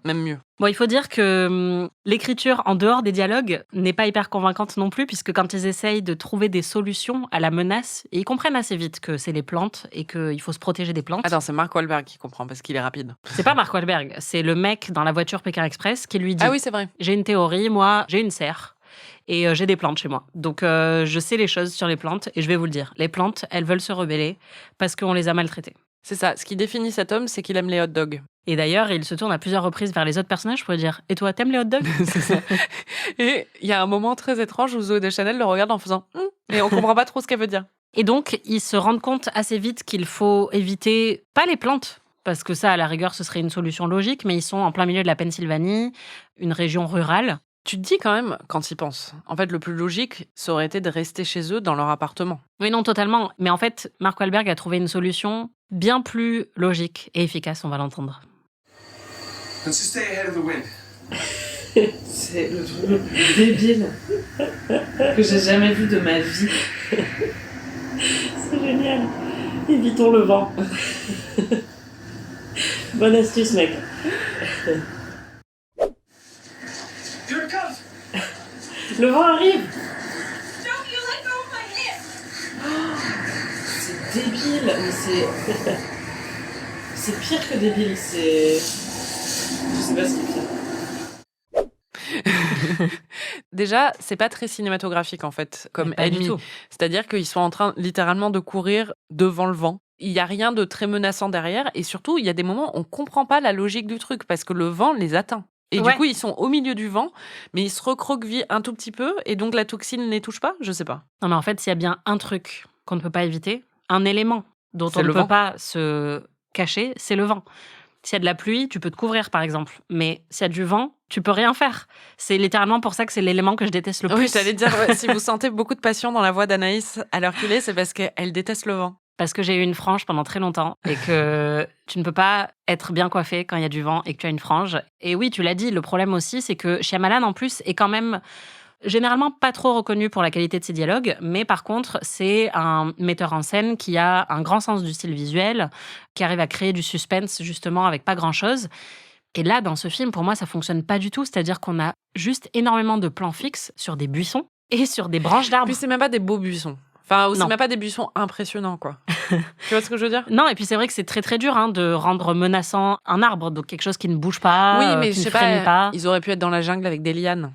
Même mieux. Bon, il faut dire que l'écriture en dehors des dialogues n'est pas hyper convaincante non plus, puisque quand ils essayent de trouver des solutions à la menace, et ils comprennent assez vite que c'est les plantes et qu'il faut se protéger des plantes. Attends, c'est Mark Wahlberg qui comprend parce qu'il est rapide. C'est pas Mark Wahlberg, c'est le mec dans la voiture Pékin Express qui lui dit Ah oui, c'est vrai. « J'ai une théorie, moi, j'ai une serre. Et j'ai des plantes chez moi. Donc, je sais les choses sur les plantes et je vais vous le dire. Les plantes, elles veulent se rebeller parce qu'on les a maltraitées. » C'est ça. Ce qui définit cet homme, c'est qu'il aime les hot dogs. Et d'ailleurs, il se tourne à plusieurs reprises vers les autres personnages pour lui dire « Et toi, t'aimes les hot dogs ?» C'est ça. Et il y a un moment très étrange où Zoé Deschanel le regarde en faisant et on comprend pas trop ce qu'elle veut dire. Et donc, ils se rendent compte assez vite qu'il faut éviter, pas les plantes, parce que ça, à la rigueur, ce serait une solution logique, mais ils sont en plein milieu de la Pennsylvanie, une région rurale. Tu te dis quand même, quand ils pensent, en fait, le plus logique, ça aurait été de rester chez eux dans leur appartement. Oui, non, totalement. Mais en fait, Mark Wahlberg a trouvé une solution bien plus logique et efficace, on va l'entendre. Let's just stay ahead of the wind. C'est le truc le plus débile que j'ai jamais vu de ma vie. C'est génial. Évitons le vent. Bonne astuce, mec. Here it comes. Le vent arrive. C'est débile, mais c'est pire que débile, c'est... Je sais pas ce qui est pire. Déjà, c'est pas très cinématographique en fait, comme Pas du ennemi. tout. C'est-à-dire qu'ils sont en train littéralement de courir devant le vent. Il y a rien de très menaçant derrière et surtout, il y a des moments où on comprend pas la logique du truc parce que le vent les atteint. Et Ouais. du coup, ils sont au milieu du vent, mais ils se recroquevillent un tout petit peu et donc la toxine ne les touche pas. Je sais pas. Non, mais en fait, s'il y a bien un truc qu'on ne peut pas éviter, un élément dont C'est on ne le peut vent. pas se cacher, c'est le vent. S'il y a de la pluie, tu peux te couvrir, par exemple. Mais s'il y a du vent, tu peux rien faire. C'est littéralement pour ça que c'est l'élément que je déteste le plus. Oui, j'allais dire, si vous sentez beaucoup de passion dans la voix d'Anaïs à l'heure qu'il est, c'est parce qu'elle déteste le vent. Parce que j'ai eu une frange pendant très longtemps et que tu ne peux pas être bien coiffé quand il y a du vent et que tu as une frange. Et oui, tu l'as dit, le problème aussi, c'est que Shyamalan, en plus, est quand même généralement pas trop reconnu pour la qualité de ses dialogues, mais par contre, c'est un metteur en scène qui a un grand sens du style visuel, qui arrive à créer du suspense, justement, avec pas grand-chose. Et là, dans ce film, pour moi, ça fonctionne pas du tout. C'est-à-dire qu'on a juste énormément de plans fixes sur des buissons et sur des branches d'arbres. Puis c'est même pas des beaux buissons. Enfin, ou c'est Non. même pas des buissons impressionnants, quoi. Tu vois ce que je veux dire? Non, et puis c'est vrai que c'est très très dur de rendre menaçant un arbre, donc quelque chose qui ne bouge pas, Oui, mais qui je ne sais frémit pas, pas, ils auraient pu être dans la jungle avec des lianes.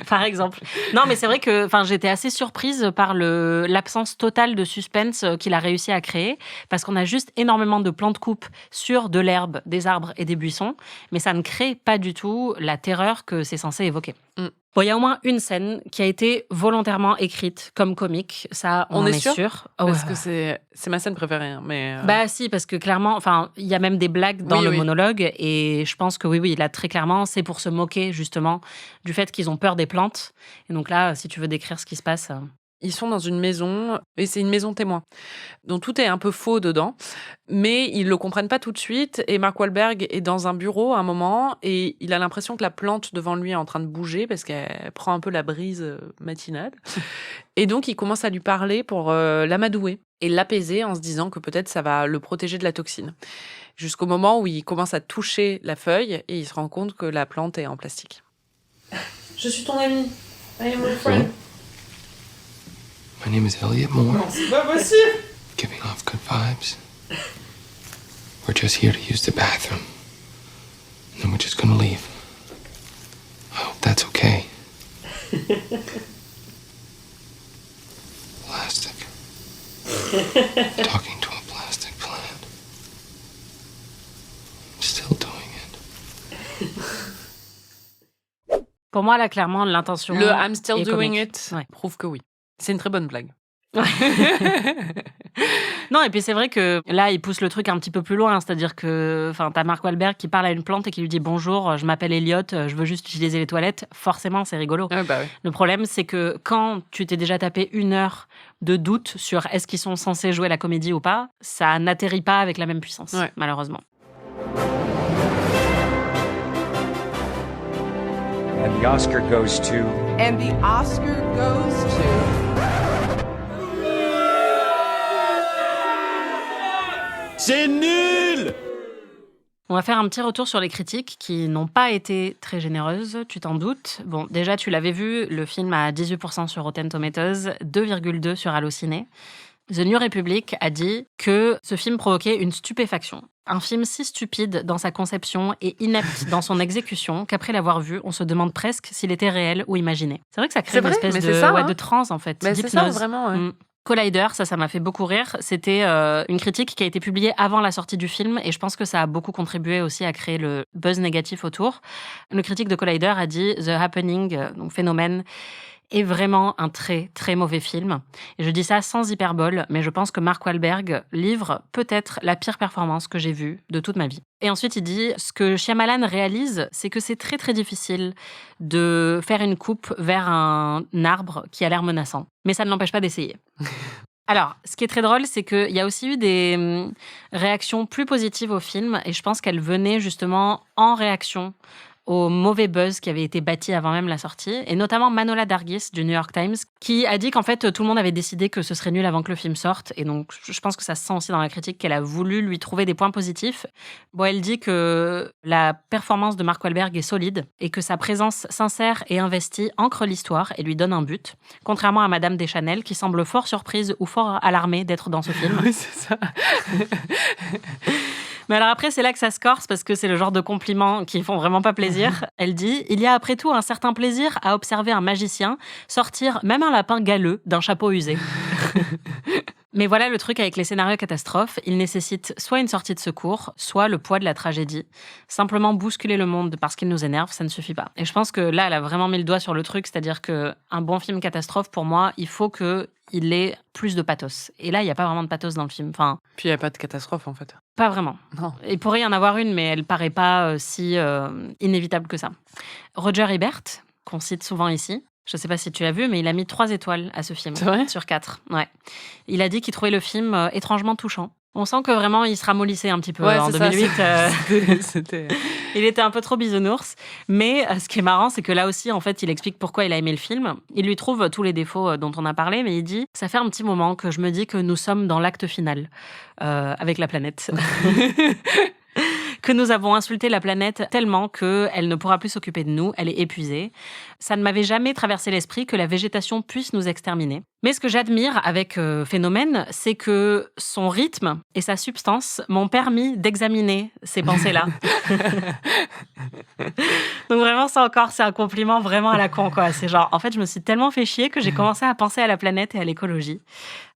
par exemple. Non, mais c'est vrai que j'étais assez surprise par l'absence totale de suspense qu'il a réussi à créer, parce qu'on a juste énormément de plans de coupe sur de l'herbe, des arbres et des buissons, mais ça ne crée pas du tout la terreur que c'est censé évoquer. Mm. Bon, il y a au moins une scène qui a été volontairement écrite comme comique, ça on est est sûr sûr. Parce que c'est ma scène préférée, hein, mais... Bah si, parce que clairement, il y a même des blagues dans Oui, le oui. monologue et je pense que oui, là très clairement, c'est pour se moquer justement du fait qu'ils ont peur des plantes. Et donc là, si tu veux décrire ce qui se passe... Ils sont dans une maison, et c'est une maison témoin, dont tout est un peu faux dedans, mais ils le comprennent pas tout de suite, et Mark Wahlberg est dans un bureau à un moment, et il a l'impression que la plante devant lui est en train de bouger, parce qu'elle prend un peu la brise matinale, et donc il commence à lui parler pour l'amadouer, et l'apaiser en se disant que peut-être ça va le protéger de la toxine. Jusqu'au moment où il commence à toucher la feuille, et il se rend compte que la plante est en plastique. Je suis ton ami. I am your friend. My name is Elliot Moore. Non, c'est pas possible. Giving off good vibes. We're just here to use the bathroom. And then we're just gonna leave. I hope that's okay. Plastic. Talking to a plastic plant. I'm still doing it. Pour moi, là, clairement, l'intention Le I'm still est doing comique. it Ouais. prouve que oui. C'est une très bonne blague. Non, et puis c'est vrai que là, il pousse le truc un petit peu plus loin, c'est-à-dire que t'as Mark Wahlberg qui parle à une plante et qui lui dit « Bonjour, je m'appelle Elliot, je veux juste utiliser les toilettes », forcément, c'est rigolo. Ouais, bah oui. Le problème, c'est que quand tu t'es déjà tapé 1 heure de doute sur est-ce qu'ils sont censés jouer la comédie ou pas, ça n'atterrit pas avec la même puissance, Ouais. malheureusement. And the Oscar goes to... And the Oscar goes to... C'est nul! On va faire un petit retour sur les critiques qui n'ont pas été très généreuses, tu t'en doutes. Bon, déjà, tu l'avais vu, le film a 18% sur Rotten Tomatoes, 2,2 sur Allociné. The New Republic a dit que ce film provoquait une stupéfaction. Un film si stupide dans sa conception et inepte dans son exécution qu'après l'avoir vu, on se demande presque s'il était réel ou imaginé. C'est vrai que ça crée C'est une vrai, espèce mais de, c'est ça, ouais, hein. de transe, en fait, Mais c'est ça, d'hypnose. vraiment, ouais. Collider, ça m'a fait beaucoup rire. C'était une critique qui a été publiée avant la sortie du film et je pense que ça a beaucoup contribué aussi à créer le buzz négatif autour. Le critique de Collider a dit « The Happening », donc phénomène, est vraiment un très, très mauvais film. Et je dis ça sans hyperbole, mais je pense que Mark Wahlberg livre peut-être la pire performance que j'ai vue de toute ma vie. Et ensuite, il dit, ce que Shyamalan réalise, c'est que c'est très, très difficile de faire une coupe vers un arbre qui a l'air menaçant. Mais ça ne l'empêche pas d'essayer. Alors, ce qui est très drôle, c'est qu'il y a aussi eu des réactions plus positives au film, et je pense qu'elles venaient justement en réaction au mauvais buzz qui avait été bâti avant même la sortie, et notamment Manohla Dargis du New York Times, qui a dit qu'en fait, tout le monde avait décidé que ce serait nul avant que le film sorte, et donc je pense que ça se sent aussi dans la critique qu'elle a voulu lui trouver des points positifs. Bon, elle dit que la performance de Mark Wahlberg est solide, et que sa présence sincère et investie ancre l'histoire et lui donne un but, contrairement à Madame Deschanel, qui semble fort surprise ou fort alarmée d'être dans ce film. Oui, c'est ça. Mais alors après, c'est là que ça se corse parce que c'est le genre de compliments qui font vraiment pas plaisir. Elle dit « Il y a après tout un certain plaisir à observer un magicien sortir même un lapin galeux d'un chapeau usé. » Mais voilà le truc avec les scénarios catastrophes, ils nécessitent soit une sortie de secours, soit le poids de la tragédie. Simplement bousculer le monde parce qu'il nous énerve, ça ne suffit pas. Et je pense que là, elle a vraiment mis le doigt sur le truc, c'est-à-dire qu'un bon film catastrophe, pour moi, il faut qu'il ait plus de pathos. Et là, il n'y a pas vraiment de pathos dans le film. Enfin, puis il n'y a pas de catastrophe, en fait. Pas vraiment. Non. Il pourrait y en avoir une, mais elle paraît pas si inévitable que ça. Roger Ebert, qu'on cite souvent ici, je ne sais pas si tu l'as vu, mais il a mis 3 étoiles à ce film. C'est vrai ? Sur 4. Ouais. Il a dit qu'il trouvait le film étrangement touchant. On sent que vraiment, il se ramollissait un petit peu en 2008. C'était... Il était un peu trop bisounours. Mais ce qui est marrant, c'est que là aussi, en fait, il explique pourquoi il a aimé le film. Il lui trouve tous les défauts dont on a parlé, mais il dit « Ça fait un petit moment que je me dis que nous sommes dans l'acte final avec la planète. » que nous avons insulté la planète tellement qu'elle ne pourra plus s'occuper de nous, elle est épuisée. Ça ne m'avait jamais traversé l'esprit que la végétation puisse nous exterminer. Mais ce que j'admire avec Phénomène, c'est que son rythme et sa substance m'ont permis d'examiner ces pensées-là. Donc vraiment, ça encore, c'est un compliment vraiment à la con, quoi. C'est genre, en fait, je me suis tellement fait chier que j'ai commencé à penser à la planète et à l'écologie.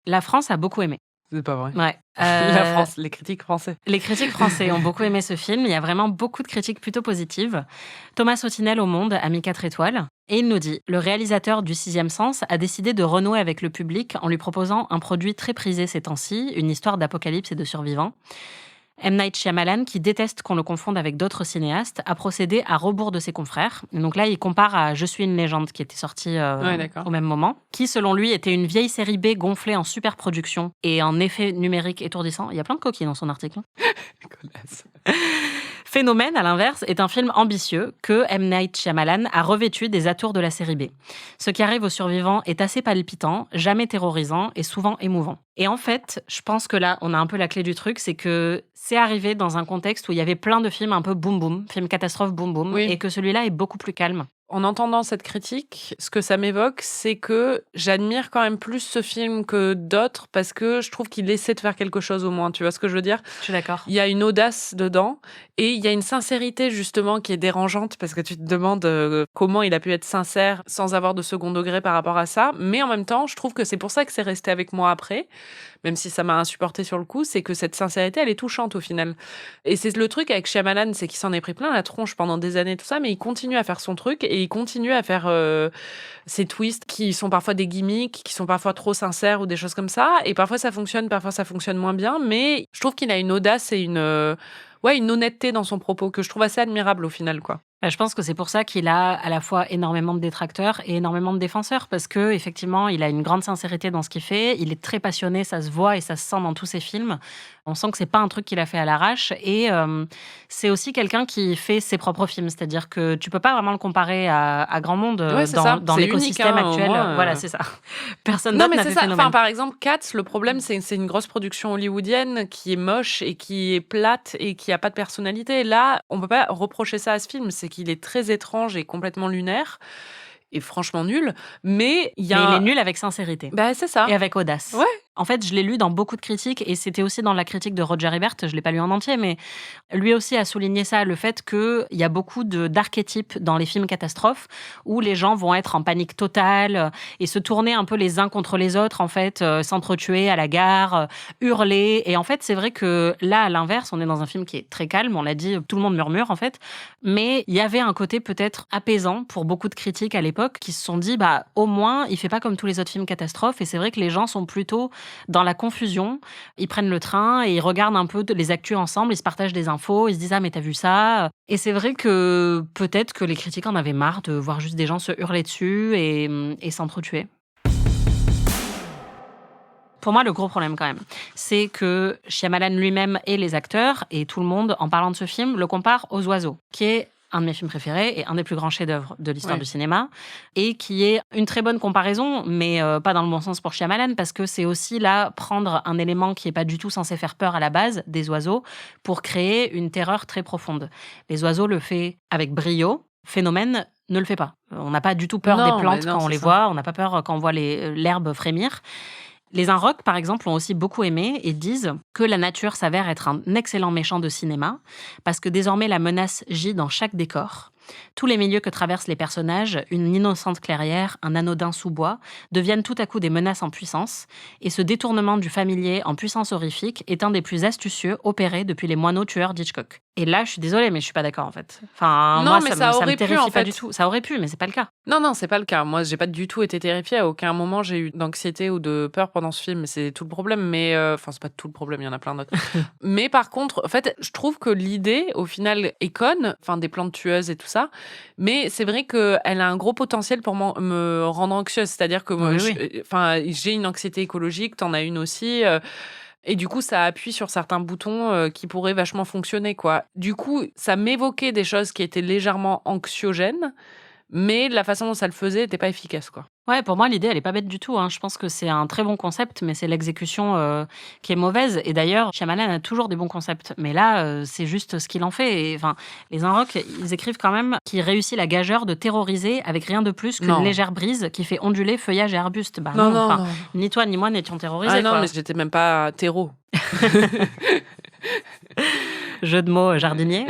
La France a beaucoup aimé. C'est pas vrai. Ouais. La France, les critiques français. Les critiques français ont beaucoup aimé ce film. Il y a vraiment beaucoup de critiques plutôt positives. Thomas Sautinel au Monde a mis 4 étoiles. Et il nous dit « Le réalisateur du 6e sens a décidé de renouer avec le public en lui proposant un produit très prisé ces temps-ci, une histoire d'apocalypse et de survivants. » M. Night Shyamalan, qui déteste qu'on le confonde avec d'autres cinéastes, a procédé à rebours de ses confrères. Et donc là, il compare à Je suis une légende, qui était sorti au même moment, qui, selon lui, était une vieille série B gonflée en super production et en effets numériques étourdissants. Il y a plein de coquilles dans son article. Phénomène, à l'inverse, est un film ambitieux que M. Night Shyamalan a revêtu des atours de la série B. Ce qui arrive aux survivants est assez palpitant, jamais terrorisant et souvent émouvant. Et en fait, je pense que là, on a un peu la clé du truc, c'est que c'est arrivé dans un contexte où il y avait plein de films un peu boum-boum, films catastrophes boum-boum, oui. Et que celui-là est beaucoup plus calme. En entendant cette critique, ce que ça m'évoque, c'est que j'admire quand même plus ce film que d'autres parce que je trouve qu'il essaie de faire quelque chose au moins. Tu vois ce que je veux dire ? Je suis d'accord. Il y a une audace dedans et il y a une sincérité justement qui est dérangeante parce que tu te demandes comment il a pu être sincère sans avoir de second degré par rapport à ça. Mais en même temps, je trouve que c'est pour ça que c'est resté avec moi après, même si ça m'a insupporté sur le coup, c'est que cette sincérité, elle est touchante au final. Et c'est le truc avec Shyamalan, c'est qu'il s'en est pris plein la tronche pendant des années, tout ça, mais il continue à faire son truc et il continue à faire ces twists qui sont parfois des gimmicks, qui sont parfois trop sincères ou des choses comme ça. Et parfois ça fonctionne moins bien, mais je trouve qu'il a une audace et une honnêteté dans son propos que je trouve assez admirable au final, quoi. Je pense que c'est pour ça qu'il a à la fois énormément de détracteurs et énormément de défenseurs, parce que effectivement, il a une grande sincérité dans ce qu'il fait. Il est très passionné, ça se voit et ça se sent dans tous ses films. On sent que c'est pas un truc qu'il a fait à l'arrache. Et c'est aussi quelqu'un qui fait ses propres films, c'est-à-dire que tu peux pas vraiment le comparer à grand monde dans l'écosystème actuel. Voilà, c'est ça. Personne d'autre n'a fait Phénomène. Enfin, par exemple, Cats, le problème, c'est une grosse production hollywoodienne qui est moche et qui est plate et qui a pas de personnalité. Là, on peut pas reprocher ça à ce film. C'est qu'il est très étrange et complètement lunaire et franchement nul, mais il est nul avec sincérité. Bah, c'est ça. Et avec audace. Ouais. En fait, je l'ai lu dans beaucoup de critiques et c'était aussi dans la critique de Roger Ebert, je ne l'ai pas lu en entier, mais lui aussi a souligné ça, le fait qu'il y a beaucoup d'archétypes dans les films catastrophes où les gens vont être en panique totale et se tourner un peu les uns contre les autres, en fait, s'entretuer à la gare, hurler. Et en fait, c'est vrai que là, à l'inverse, on est dans un film qui est très calme, on l'a dit, tout le monde murmure, en fait, mais il y avait un côté peut-être apaisant pour beaucoup de critiques à l'époque qui se sont dit, au moins, il fait pas comme tous les autres films catastrophes. Et c'est vrai que les gens sont plutôt dans la confusion, ils prennent le train et ils regardent un peu les actus ensemble, ils se partagent des infos, ils se disent « Ah, mais t'as vu ça ?» Et c'est vrai que peut-être que les critiques en avaient marre de voir juste des gens se hurler dessus et s'entretuer. Pour moi, le gros problème quand même, c'est que Shyamalan lui-même et les acteurs, et tout le monde, en parlant de ce film, le comparent aux Oiseaux, qui est un de mes films préférés et un des plus grands chefs-d'œuvre de l'histoire du cinéma, et qui est une très bonne comparaison, mais pas dans le bon sens pour Shyamalan, parce que c'est aussi là prendre un élément qui n'est pas du tout censé faire peur à la base, des oiseaux, pour créer une terreur très profonde. Les Oiseaux le fait avec brio, Phénomène ne le fait pas. On n'a pas du tout peur des plantes quand on les voit, on n'a pas peur quand on voit l'herbe frémir. Les Inrocks, par exemple, ont aussi beaucoup aimé et disent que la nature s'avère être un excellent méchant de cinéma parce que désormais la menace gît dans chaque décor. Tous les milieux que traversent les personnages, une innocente clairière, un anodin sous-bois, deviennent tout à coup des menaces en puissance, et ce détournement du familier en puissance horrifique est un des plus astucieux opérés depuis les moineaux tueurs d'Hitchcock. Et là, je suis désolée, mais je suis pas d'accord en fait. Enfin, non, moi, mais ça me pu, terrifie en pas fait. du tout. Ça aurait pu, mais c'est pas le cas. Non, c'est pas le cas. Moi, j'ai pas du tout été terrifiée. À aucun moment, j'ai eu d'anxiété ou de peur pendant ce film. C'est tout le problème. Mais c'est pas tout le problème. Il y en a plein d'autres. Mais par contre, en fait, je trouve que l'idée, au final, est conne. Enfin, des plantes tueuses et tout ça. Mais c'est vrai qu'elle a un gros potentiel pour me rendre anxieuse. C'est-à-dire que moi, j'ai une anxiété écologique. T'en as une aussi. Et du coup, ça appuie sur certains boutons qui pourraient vachement fonctionner, quoi. Du coup, ça m'évoquait des choses qui étaient légèrement anxiogènes, mais la façon dont ça le faisait n'était pas efficace, quoi. Ouais, pour moi, l'idée, elle est pas bête du tout. Je pense que c'est un très bon concept, mais c'est l'exécution qui est mauvaise. Et d'ailleurs, Shyamalan a toujours des bons concepts. Mais là, c'est juste ce qu'il en fait. Et, enfin, les Inrocks, ils écrivent quand même qu'il réussit la gageure de terroriser avec rien de plus qu'une légère brise qui fait onduler feuillage et arbustes. Non. Ni toi ni moi n'étions terrorisés. Non, mais j'étais même pas terreau. Jeu de mots jardinier.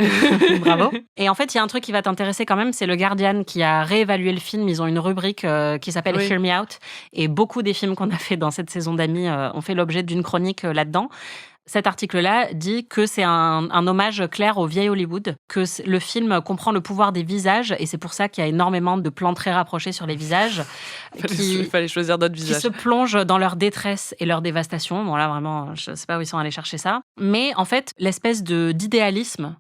Bravo. Et en fait, il y a un truc qui va t'intéresser quand même, c'est le Guardian qui a réévalué le film. Ils ont une rubrique qui s'appelle Hear Me Out. Et beaucoup des films qu'on a fait dans cette saison d'Amis ont fait l'objet d'une chronique là-dedans. Cet article-là dit que c'est un hommage clair au vieil Hollywood, que le film comprend le pouvoir des visages, et c'est pour ça qu'il y a énormément de plans très rapprochés sur les visages. Il fallait choisir d'autres visages. Qui se plongent dans leur détresse et leur dévastation. Bon là, vraiment, je ne sais pas où ils sont allés chercher ça. Mais en fait, l'espèce d'idéalisme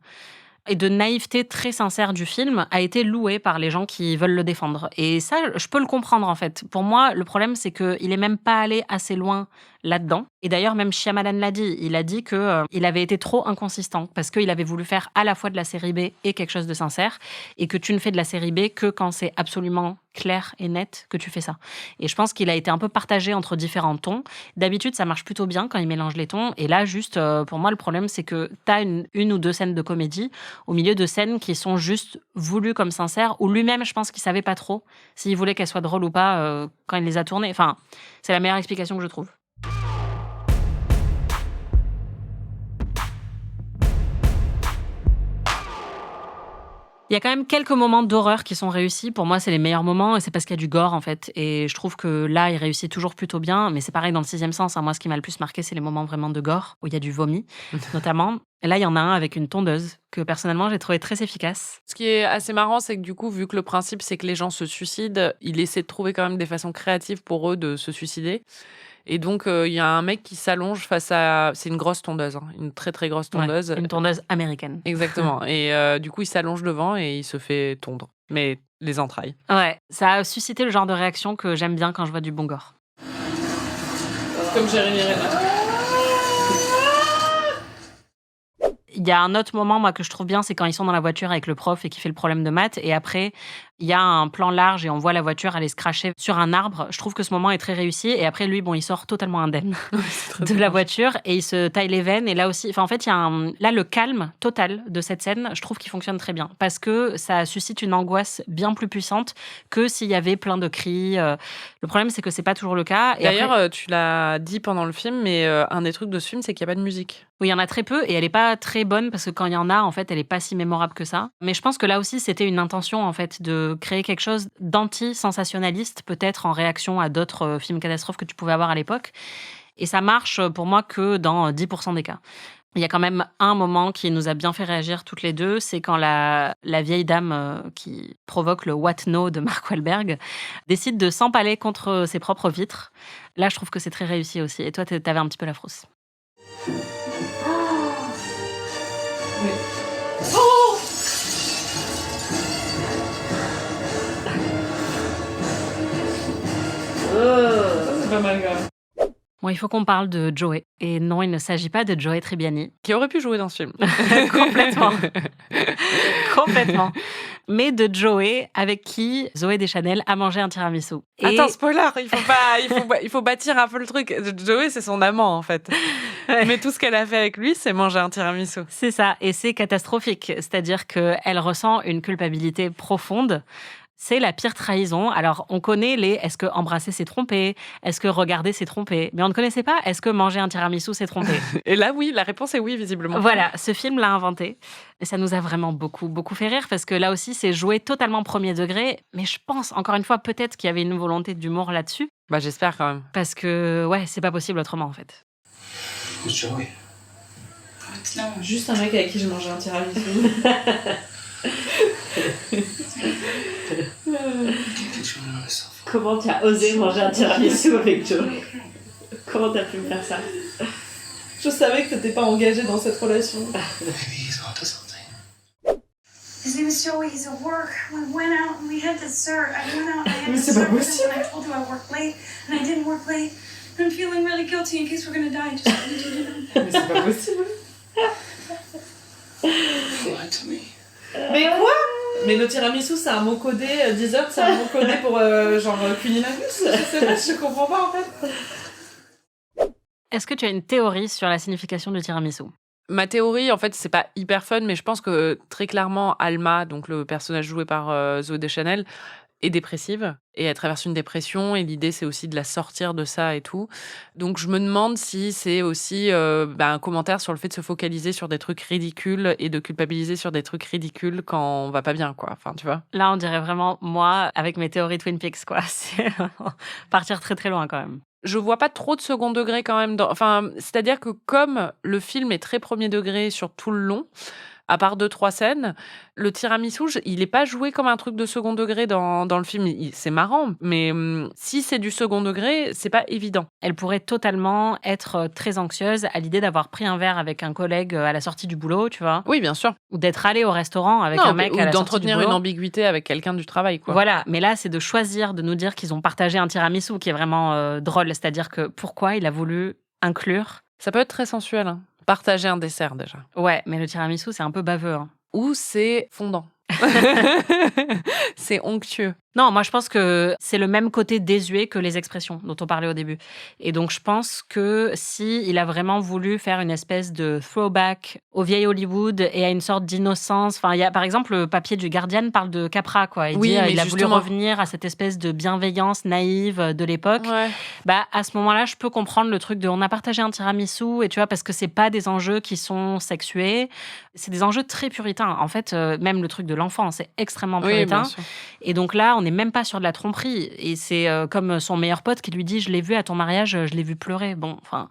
et de naïveté très sincère du film a été loué par les gens qui veulent le défendre. Et ça, je peux le comprendre, en fait. Pour moi, le problème, c'est qu'il n'est même pas allé assez loin là-dedans. Et d'ailleurs, même Shyamalan l'a dit. Il a dit qu'il avait été trop inconsistant parce qu'il avait voulu faire à la fois de la série B et quelque chose de sincère, et que tu ne fais de la série B que quand c'est absolument clair et net que tu fais ça. Et je pense qu'il a été un peu partagé entre différents tons. D'habitude, ça marche plutôt bien quand il mélange les tons. Et là, juste, pour moi, le problème, c'est que tu as une ou deux scènes de comédie au milieu de scènes qui sont juste voulues comme sincères, où lui-même, je pense qu'il savait pas trop s'il voulait qu'elles soient drôles ou pas quand il les a tournées. Enfin, c'est la meilleure explication que je trouve. Il y a quand même quelques moments d'horreur qui sont réussis. Pour moi, c'est les meilleurs moments, et c'est parce qu'il y a du gore, en fait. Et je trouve que là, il réussit toujours plutôt bien. Mais c'est pareil dans le Sixième Sens. Moi, ce qui m'a le plus marqué, c'est les moments vraiment de gore, où il y a du vomi, notamment. Et là, il y en a un avec une tondeuse, que personnellement, j'ai trouvé très efficace. Ce qui est assez marrant, c'est que du coup, vu que le principe, c'est que les gens se suicident, il essaie de trouver quand même des façons créatives pour eux de se suicider. Et donc, il y a un mec qui s'allonge face à... C'est une grosse tondeuse, une très très grosse tondeuse. Ouais, une tondeuse américaine. Exactement. Et du coup, il s'allonge devant et il se fait tondre. Mais les entrailles. Ouais, ça a suscité le genre de réaction que j'aime bien quand je vois du bon gore. Comme Jérémy Renard. Il y a un autre moment, moi, que je trouve bien, c'est quand ils sont dans la voiture avec le prof et qui fait le problème de maths. Et après, Il y a un plan large et on voit la voiture aller se cracher sur un arbre. Je trouve que ce moment est très réussi. Et après, lui, il sort totalement indemne de la voiture et il se taille les veines. Et là aussi, en fait, il y a là, le calme total de cette scène, je trouve qu'il fonctionne très bien. Parce que ça suscite une angoisse bien plus puissante que s'il y avait plein de cris. Le problème, c'est que c'est pas toujours le cas. Et D'ailleurs, après... tu l'as dit pendant le film, mais un des trucs de ce film, c'est qu'il n'y a pas de musique. Oui, il y en a très peu et elle est pas très bonne parce que quand il y en a, en fait, elle est pas si mémorable que ça. Mais je pense que là aussi, c'était une intention, en fait, de créer quelque chose d'anti-sensationnaliste, peut-être en réaction à d'autres films catastrophes que tu pouvais avoir à l'époque. Et ça marche pour moi que dans 10% des cas. Il y a quand même un moment qui nous a bien fait réagir toutes les deux, c'est quand la vieille dame qui provoque le What No de Mark Wahlberg décide de s'empaler contre ses propres vitres. Là, je trouve que c'est très réussi aussi. Et toi, t'avais un petit peu la frousse. Oui. Oh ça, c'est pas mal, quand même. Bon, il faut qu'on parle de Joey. Et non, il ne s'agit pas de Joey Tribbiani. Qui aurait pu jouer dans ce film. Complètement. Complètement. Mais de Joey, avec qui Zooey Deschanel a mangé un tiramisu. Et... Attends, spoiler, il faut bâtir un peu le truc. Joey, c'est son amant, en fait. Ouais. Mais tout ce qu'elle a fait avec lui, c'est manger un tiramisu. C'est ça, et c'est catastrophique. C'est-à-dire qu'elle ressent une culpabilité profonde. C'est la pire trahison. Alors, on connaît les « est-ce que embrasser c'est tromper ?» Est-ce que regarder c'est tromper ? Mais on ne connaissait pas « est-ce que manger un tiramisu c'est tromper ?» Et là, oui, la réponse est oui, visiblement. Voilà, ce film l'a inventé. Et ça nous a vraiment beaucoup, beaucoup fait rire parce que là aussi, c'est joué totalement premier degré. Mais je pense, encore une fois, peut-être qu'il y avait une volonté d'humour là-dessus. Bah, j'espère quand même. Parce que, ouais, c'est pas possible autrement, en fait. Who's Joey? Non, juste un mec avec qui je mangeais un tiramisu. Comment tu as osé manger un tiramisu avec Joe? Comment t'as pu me faire ça? Je savais que t'étais pas engagée dans cette relation. His name is Joey. He's at work. We went out and we had dessert. I went out and I had Mais c'est dessert pas with him possible. and I told him I worked late and I didn't work late. And I'm feeling really guilty in case we're gonna die. Just wanted you to know. Mais c'est pas possible. Lie to me. Mais quoi? Mais le tiramisu, c'est un mot codé, dessert, c'est un mot codé pour genre cunilingus. Je sais pas, je comprends pas en fait. Est-ce que tu as une théorie sur la signification du tiramisu ? Ma théorie, en fait, c'est pas hyper fun, mais je pense que très clairement, Alma, donc le personnage joué par Zooey Deschanel, est dépressive et elle traverse une dépression et l'idée c'est aussi de la sortir de ça et tout. Donc je me demande si c'est aussi un commentaire sur le fait de se focaliser sur des trucs ridicules et de culpabiliser sur des trucs ridicules quand on va pas bien, quoi. Enfin, tu vois. Là, on dirait vraiment moi avec mes théories Twin Peaks, quoi. C'est partir très très loin quand même. Je vois pas trop de second degré quand même. Enfin, c'est-à-dire que comme le film est très premier degré sur tout le long, à part 2-3 scènes, le tiramisu, il n'est pas joué comme un truc de second degré dans le film. C'est marrant, mais si c'est du second degré, c'est pas évident. Elle pourrait totalement être très anxieuse à l'idée d'avoir pris un verre avec un collègue à la sortie du boulot, tu vois. Oui, bien sûr. Ou d'être allé au restaurant avec un mec à la sortie du boulot. Ou d'entretenir une ambiguïté avec quelqu'un du travail, quoi. Voilà, mais là, c'est de choisir de nous dire qu'ils ont partagé un tiramisu qui est vraiment drôle. C'est-à-dire que pourquoi il a voulu inclure... Ça peut être très sensuel, hein. Partager un dessert, déjà. Ouais, mais le tiramisu, c'est un peu baveux. Hein. Ou c'est fondant. C'est onctueux. Non, moi je pense que c'est le même côté désuet que les expressions dont on parlait au début. Et donc je pense que si il a vraiment voulu faire une espèce de throwback au vieil Hollywood et à une sorte d'innocence, enfin il y a par exemple le papier du Guardian parle de Capra, quoi. Il dit il a voulu revenir à cette espèce de bienveillance naïve de l'époque. Ouais. Bah à ce moment-là, je peux comprendre le truc de on a partagé un tiramisu et tu vois parce que c'est pas des enjeux qui sont sexués, c'est des enjeux très puritains. En fait, même le truc de l'enfant, c'est extrêmement puritain. Oui, et donc là, on n'est même pas sur de la tromperie. Et c'est comme son meilleur pote qui lui dit « Je l'ai vu à ton mariage, je l'ai vu pleurer ». Bon, enfin,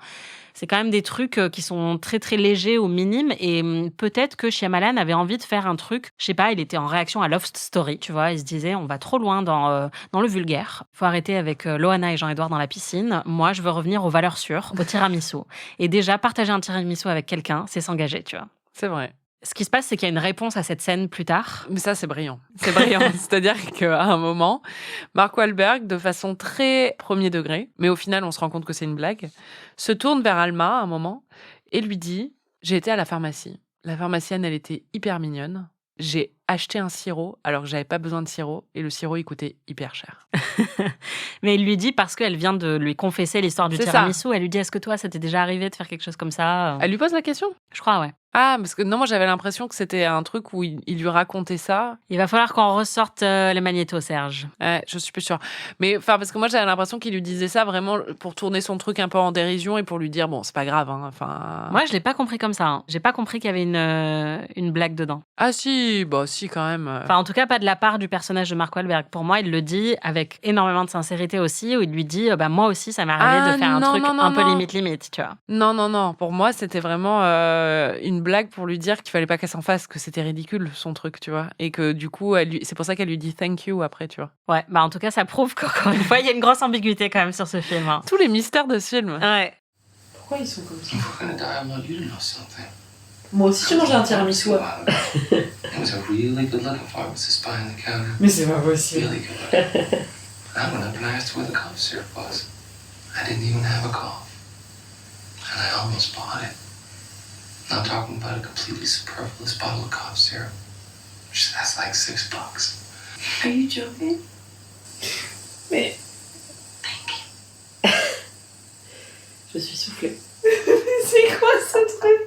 c'est quand même des trucs qui sont très, très légers ou minimes. Et peut-être que Shyamalan avait envie de faire un truc, je sais pas, il était en réaction à Love Story, tu vois. Il se disait « On va trop loin dans le vulgaire. Faut arrêter avec Loana et Jean-Édouard dans la piscine. Moi, je veux revenir aux valeurs sûres, au tiramisu. » Et déjà, partager un tiramisu avec quelqu'un, c'est s'engager, tu vois. C'est vrai. Ce qui se passe, c'est qu'il y a une réponse à cette scène plus tard. Mais ça, c'est brillant. C'est brillant. C'est-à-dire qu'à un moment, Mark Wahlberg, de façon très premier degré, mais au final, on se rend compte que c'est une blague, se tourne vers Alma à un moment et lui dit « J'ai été à la pharmacie. La pharmacienne, elle était hyper mignonne. J'ai acheté un sirop alors que j'avais pas besoin de sirop et le sirop il coûtait hyper cher. Mais il lui dit parce qu'elle vient de lui confesser l'histoire du C'est tiramisu. Elle lui dit est-ce que toi ça t'est déjà arrivé de faire quelque chose comme ça? Elle lui pose la question? Je crois, ouais. Ah, parce que non, moi j'avais l'impression que c'était un truc où il lui racontait ça. Il va falloir qu'on ressorte les magnétos, Serge. Ouais, je suis plus sûre. Mais enfin, parce que moi j'avais l'impression qu'il lui disait ça vraiment pour tourner son truc un peu en dérision et pour lui dire bon, c'est pas grave. Hein, enfin. Moi, je l'ai pas compris comme ça. Hein. J'ai pas compris qu'il y avait une blague dedans. Ah si, bah si quand même. Enfin, en tout cas, pas de la part du personnage de Mark Wahlberg. Pour moi, il le dit avec énormément de sincérité aussi, où il lui dit bah moi aussi, ça m'est arrivé de faire un truc un peu limite, tu vois. Non. Pour moi, c'était vraiment une blague pour lui dire qu'il fallait pas qu'elle s'en fasse, que c'était ridicule son truc, tu vois, et que du coup, c'est pour ça qu'elle lui dit thank you après, tu vois. Ouais, bah en tout cas, ça prouve qu'encore une fois, il y a une grosse ambiguïté quand même sur ce film. Hein. Tous les mystères de ce film. Ouais. Pourquoi ils sont comme ça? If we're gonna die, I want you to know something. Moi aussi, j'ai mangé un tiramisu. It was a really good looking pharmacist behind the counter. Mais c'est pas possible. Really good. I went up and I asked where the cough syrup was. I didn't even have a cough. And I almost bought it. I'm talking about a completely superfluous bottle of cough syrup. That's like $6. Are you joking? Mais. Thank you. Je suis soufflée. C'est quoi ce truc?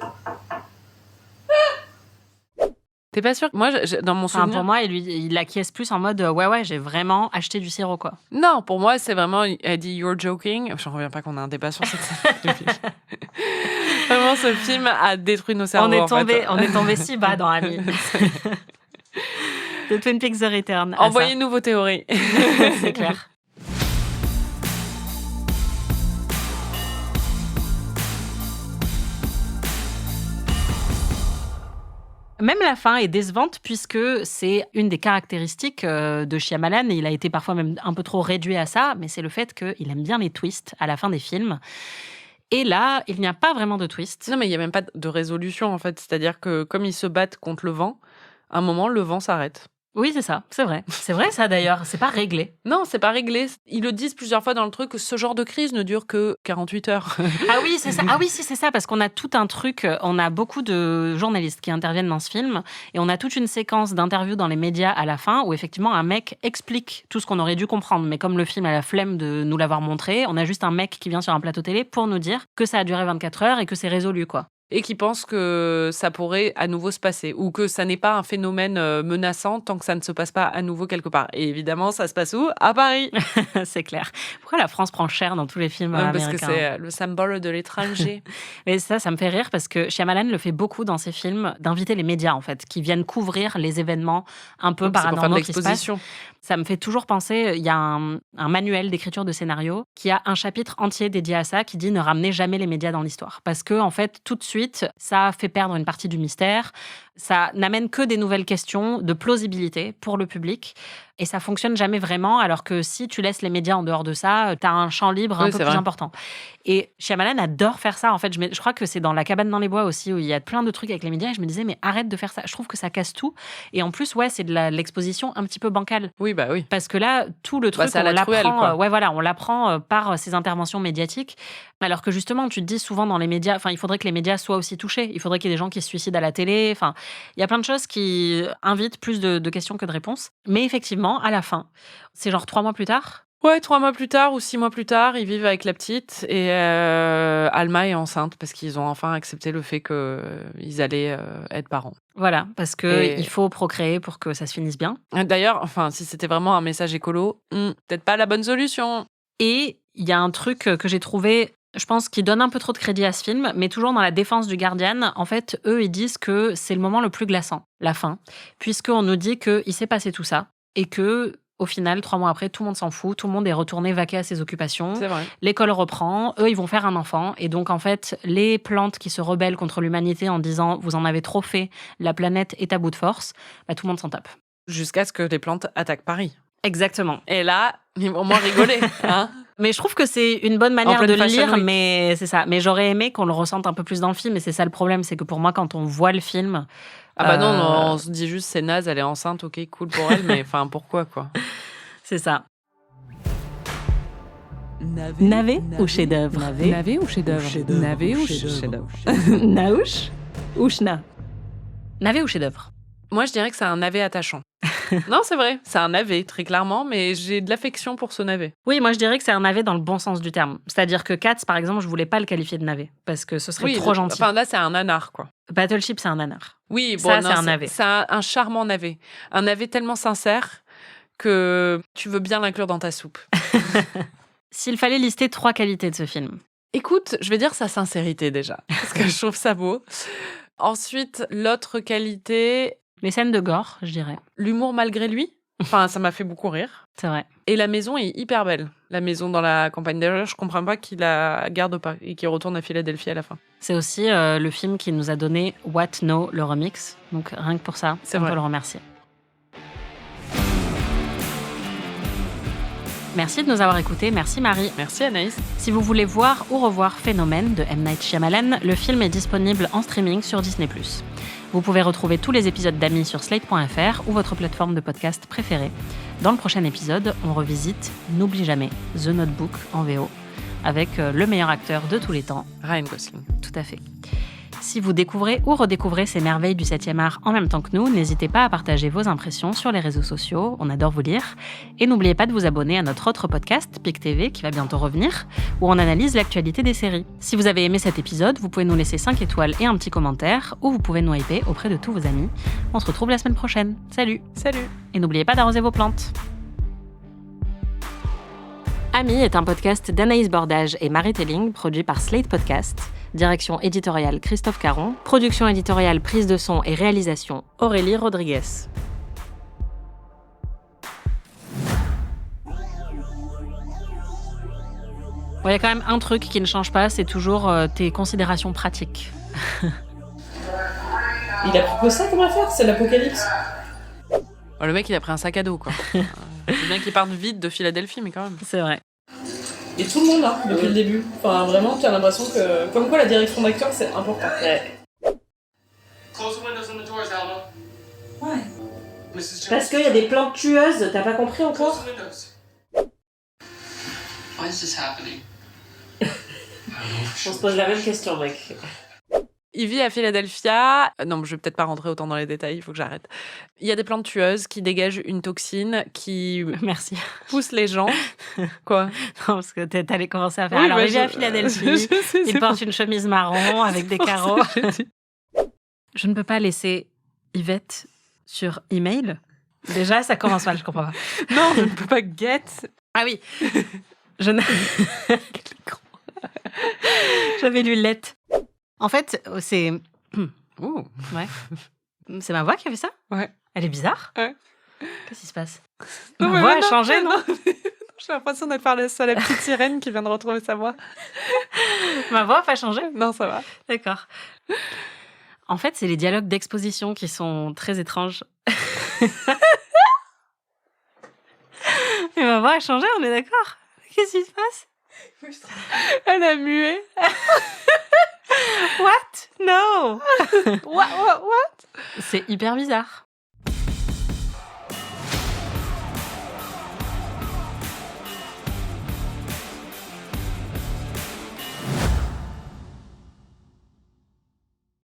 T'es pas sûr? Moi, dans mon souvenir... pour moi, il acquiesce plus en mode ouais, j'ai vraiment acheté du sirop, quoi. Non, pour moi, c'est vraiment... Elle dit « you're joking ». J'en reviens pas qu'on a un débat sur cette scène. Vraiment, ce film a détruit nos cerveaux, On est tombé si bas dans Ami. De Twin Peaks The Return. Envoyez-nous vos théories. C'est clair. Même la fin est décevante puisque c'est une des caractéristiques de Shyamalan et il a été parfois même un peu trop réduit à ça, mais c'est le fait qu'il aime bien les twists à la fin des films. Et là, il n'y a pas vraiment de twist. Non, mais il n'y a même pas de résolution en fait. C'est-à-dire que comme ils se battent contre le vent, à un moment, le vent s'arrête. Oui, c'est ça, c'est vrai. C'est vrai ça d'ailleurs, c'est pas réglé. Non, c'est pas réglé. Ils le disent plusieurs fois dans le truc, ce genre de crise ne dure que 48 heures. Ah oui, c'est ça. Ah oui, c'est ça, parce qu'on a tout un truc, on a beaucoup de journalistes qui interviennent dans ce film, et on a toute une séquence d'interviews dans les médias à la fin, où effectivement un mec explique tout ce qu'on aurait dû comprendre, mais comme le film a la flemme de nous l'avoir montré, on a juste un mec qui vient sur un plateau télé pour nous dire que ça a duré 24 heures et que c'est résolu, quoi. Et qui pense que ça pourrait à nouveau se passer, ou que ça n'est pas un phénomène menaçant tant que ça ne se passe pas à nouveau quelque part. Et évidemment, ça se passe où? À Paris. C'est clair. Pourquoi la France prend cher dans tous les films américains? Parce que c'est le symbole de l'étranger. Mais ça me fait rire parce que Shyamalan le fait beaucoup dans ses films, d'inviter les médias, en fait, qui viennent couvrir les événements un peu paranormaux qui se passent. Ça me fait toujours penser, il y a un manuel d'écriture de scénario qui a un chapitre entier dédié à ça, qui dit ne ramenez jamais les médias dans l'histoire. Parce que, en fait, tout de suite, ça fait perdre une partie du mystère. Ça n'amène que des nouvelles questions de plausibilité pour le public. Et ça fonctionne jamais vraiment, alors que si tu laisses les médias en dehors de ça, tu as un champ libre un peu plus important. Et Shyamalan adore faire ça. En fait, je crois que c'est dans La cabane dans les bois aussi, où il y a plein de trucs avec les médias. Et je me disais, mais arrête de faire ça. Je trouve que ça casse tout. Et en plus, c'est de l'exposition un petit peu bancale. Oui, bah oui. Parce que là, tout le truc, on l'apprend, on l'apprend par ces interventions médiatiques. Alors que justement, tu te dis souvent dans les médias, il faudrait que les médias soient aussi touchés. Il faudrait qu'il y ait des gens qui se suicident à la télé. Il y a plein de choses qui invitent plus de questions que de réponses. Mais effectivement, à la fin, c'est genre 3 mois plus tard. Ouais, 3 mois plus tard ou 6 mois plus tard, ils vivent avec la petite et Alma est enceinte parce qu'ils ont enfin accepté le fait qu'ils allaient être parents. Voilà, parce qu'il faut procréer pour que ça se finisse bien. D'ailleurs, si c'était vraiment un message écolo, peut-être pas la bonne solution. Et il y a un truc que j'ai trouvé, je pense, qui donne un peu trop de crédit à ce film, mais toujours dans la défense du Guardian, en fait, eux, ils disent que c'est le moment le plus glaçant, la fin, puisqu'on nous dit qu'il s'est passé tout ça et que au final, 3 mois après, tout le monde s'en fout, tout le monde est retourné vaquer à ses occupations. C'est vrai. L'école reprend, eux, ils vont faire un enfant. Et donc, en fait, les plantes qui se rebellent contre l'humanité en disant « vous en avez trop fait, la planète est à bout de force », tout le monde s'en tape. Jusqu'à ce que les plantes attaquent Paris. Exactement. Et là, ils vont au moins rigoler. Mais je trouve que c'est une bonne manière de le lire, mais c'est ça. Mais j'aurais aimé qu'on le ressente un peu plus dans le film, et c'est ça le problème, c'est que pour moi, quand on voit le film... non, on se dit juste c'est naze, elle est enceinte, ok, cool pour elle, mais pourquoi, quoi. C'est ça. Navet ou chef-d'œuvre? Navet ou chef-d'œuvre? Navet ou chef-d'œuvre? Naouch ou chna? Navet ou chef-d'œuvre? Moi, je dirais que c'est un navet attachant. Non, c'est vrai, c'est un navet, très clairement, mais j'ai de l'affection pour ce navet. Oui, moi je dirais que c'est un navet dans le bon sens du terme. C'est-à-dire que Cats, par exemple, je voulais pas le qualifier de navet, parce que ce serait trop gentil. Enfin, là, c'est un nanar, quoi. Battleship, c'est un nanar. Oui, bon, ça, non, c'est un navet. C'est un charmant navet. Un navet tellement sincère que tu veux bien l'inclure dans ta soupe. S'il fallait lister 3 qualités de ce film. Écoute, je vais dire sa sincérité déjà, parce que je trouve ça beau. Ensuite, l'autre qualité... Les scènes de gore, je dirais. L'humour malgré lui. Enfin, ça m'a fait beaucoup rire. C'est vrai. Et la maison est hyper belle. La maison dans la campagne. D'ailleurs, je comprends pas qu'il la garde pas et qu'il retourne à Philadelphie à la fin. C'est aussi le film qui nous a donné What No, le remix. Donc rien que pour ça, on peut le remercier. Merci de nous avoir écoutés. Merci Marie. Merci Anaïs. Si vous voulez voir ou revoir Phénomène de M. Night Shyamalan, le film est disponible en streaming sur Disney+. Vous pouvez retrouver tous les épisodes d'Amis sur slate.fr ou votre plateforme de podcast préférée. Dans le prochain épisode, on revisite N'oublie jamais, The Notebook en VO, avec le meilleur acteur de tous les temps, Ryan Gosling. Tout à fait. Si vous découvrez ou redécouvrez ces merveilles du 7e art en même temps que nous, n'hésitez pas à partager vos impressions sur les réseaux sociaux, on adore vous lire. Et n'oubliez pas de vous abonner à notre autre podcast, PIC TV, qui va bientôt revenir, où on analyse l'actualité des séries. Si vous avez aimé cet épisode, vous pouvez nous laisser 5 étoiles et un petit commentaire, ou vous pouvez nous hyper auprès de tous vos amis. On se retrouve la semaine prochaine. Salut. Salut. Et n'oubliez pas d'arroser vos plantes. Amis est un podcast d'Anaïs Bordage et Marie Telling, produit par Slate Podcast. Direction éditoriale Christophe Caron. Production éditoriale, prise de son et réalisation Aurélie Rodriguez. Il y a quand même un truc qui ne change pas, c'est toujours tes considérations pratiques. Il a pris que ça comme affaire, c'est l'apocalypse. Oh, le mec, il a pris un sac à dos, quoi. C'est bien qu'il parte vite de Philadelphie, mais quand même. C'est vrai. Et tout le monde là, depuis le début. Enfin, vraiment, tu as l'impression que... Comme quoi, la direction d'acteur, c'est important. Ouais. Close the windows and the doors, Alma. Why? Mrs. Parce qu'il y a des plantes tueuses, t'as pas compris encore? Close the windows. Why is this happening? I don't know for On sure. se pose la même question, mec. Il vit à Philadelphia. Non, je vais peut-être pas rentrer autant dans les détails, il faut que j'arrête. Il y a des plantes tueuses qui dégagent une toxine qui Merci. pousse les gens. Quoi? Non, parce que t'allais commencer à faire. Oui, Alors, bah, il vit à Philadelphie. je sais, Il porte une chemise marron avec des carreaux. Je ne peux pas laisser Yvette sur email. Déjà, ça commence mal, je comprends pas. Non, je ne peux pas get. Ah oui. Je ne... J'avais lu let. En fait, c'est... Ouh. Ouais. C'est ma voix qui a fait ça? Ouais. Elle est bizarre? Ouais. Qu'est-ce qui se passe? Non, Ma mais voix a non, changé, non? J'ai l'impression d'être par la petite sirène qui vient de retrouver sa voix. Ma voix a pas changé? Non, ça va. D'accord. En fait, c'est les dialogues d'exposition qui sont très étranges. Et ma voix a changé, on est d'accord? Qu'est-ce qui se passe? Elle a mué. What? No! What? C'est hyper bizarre.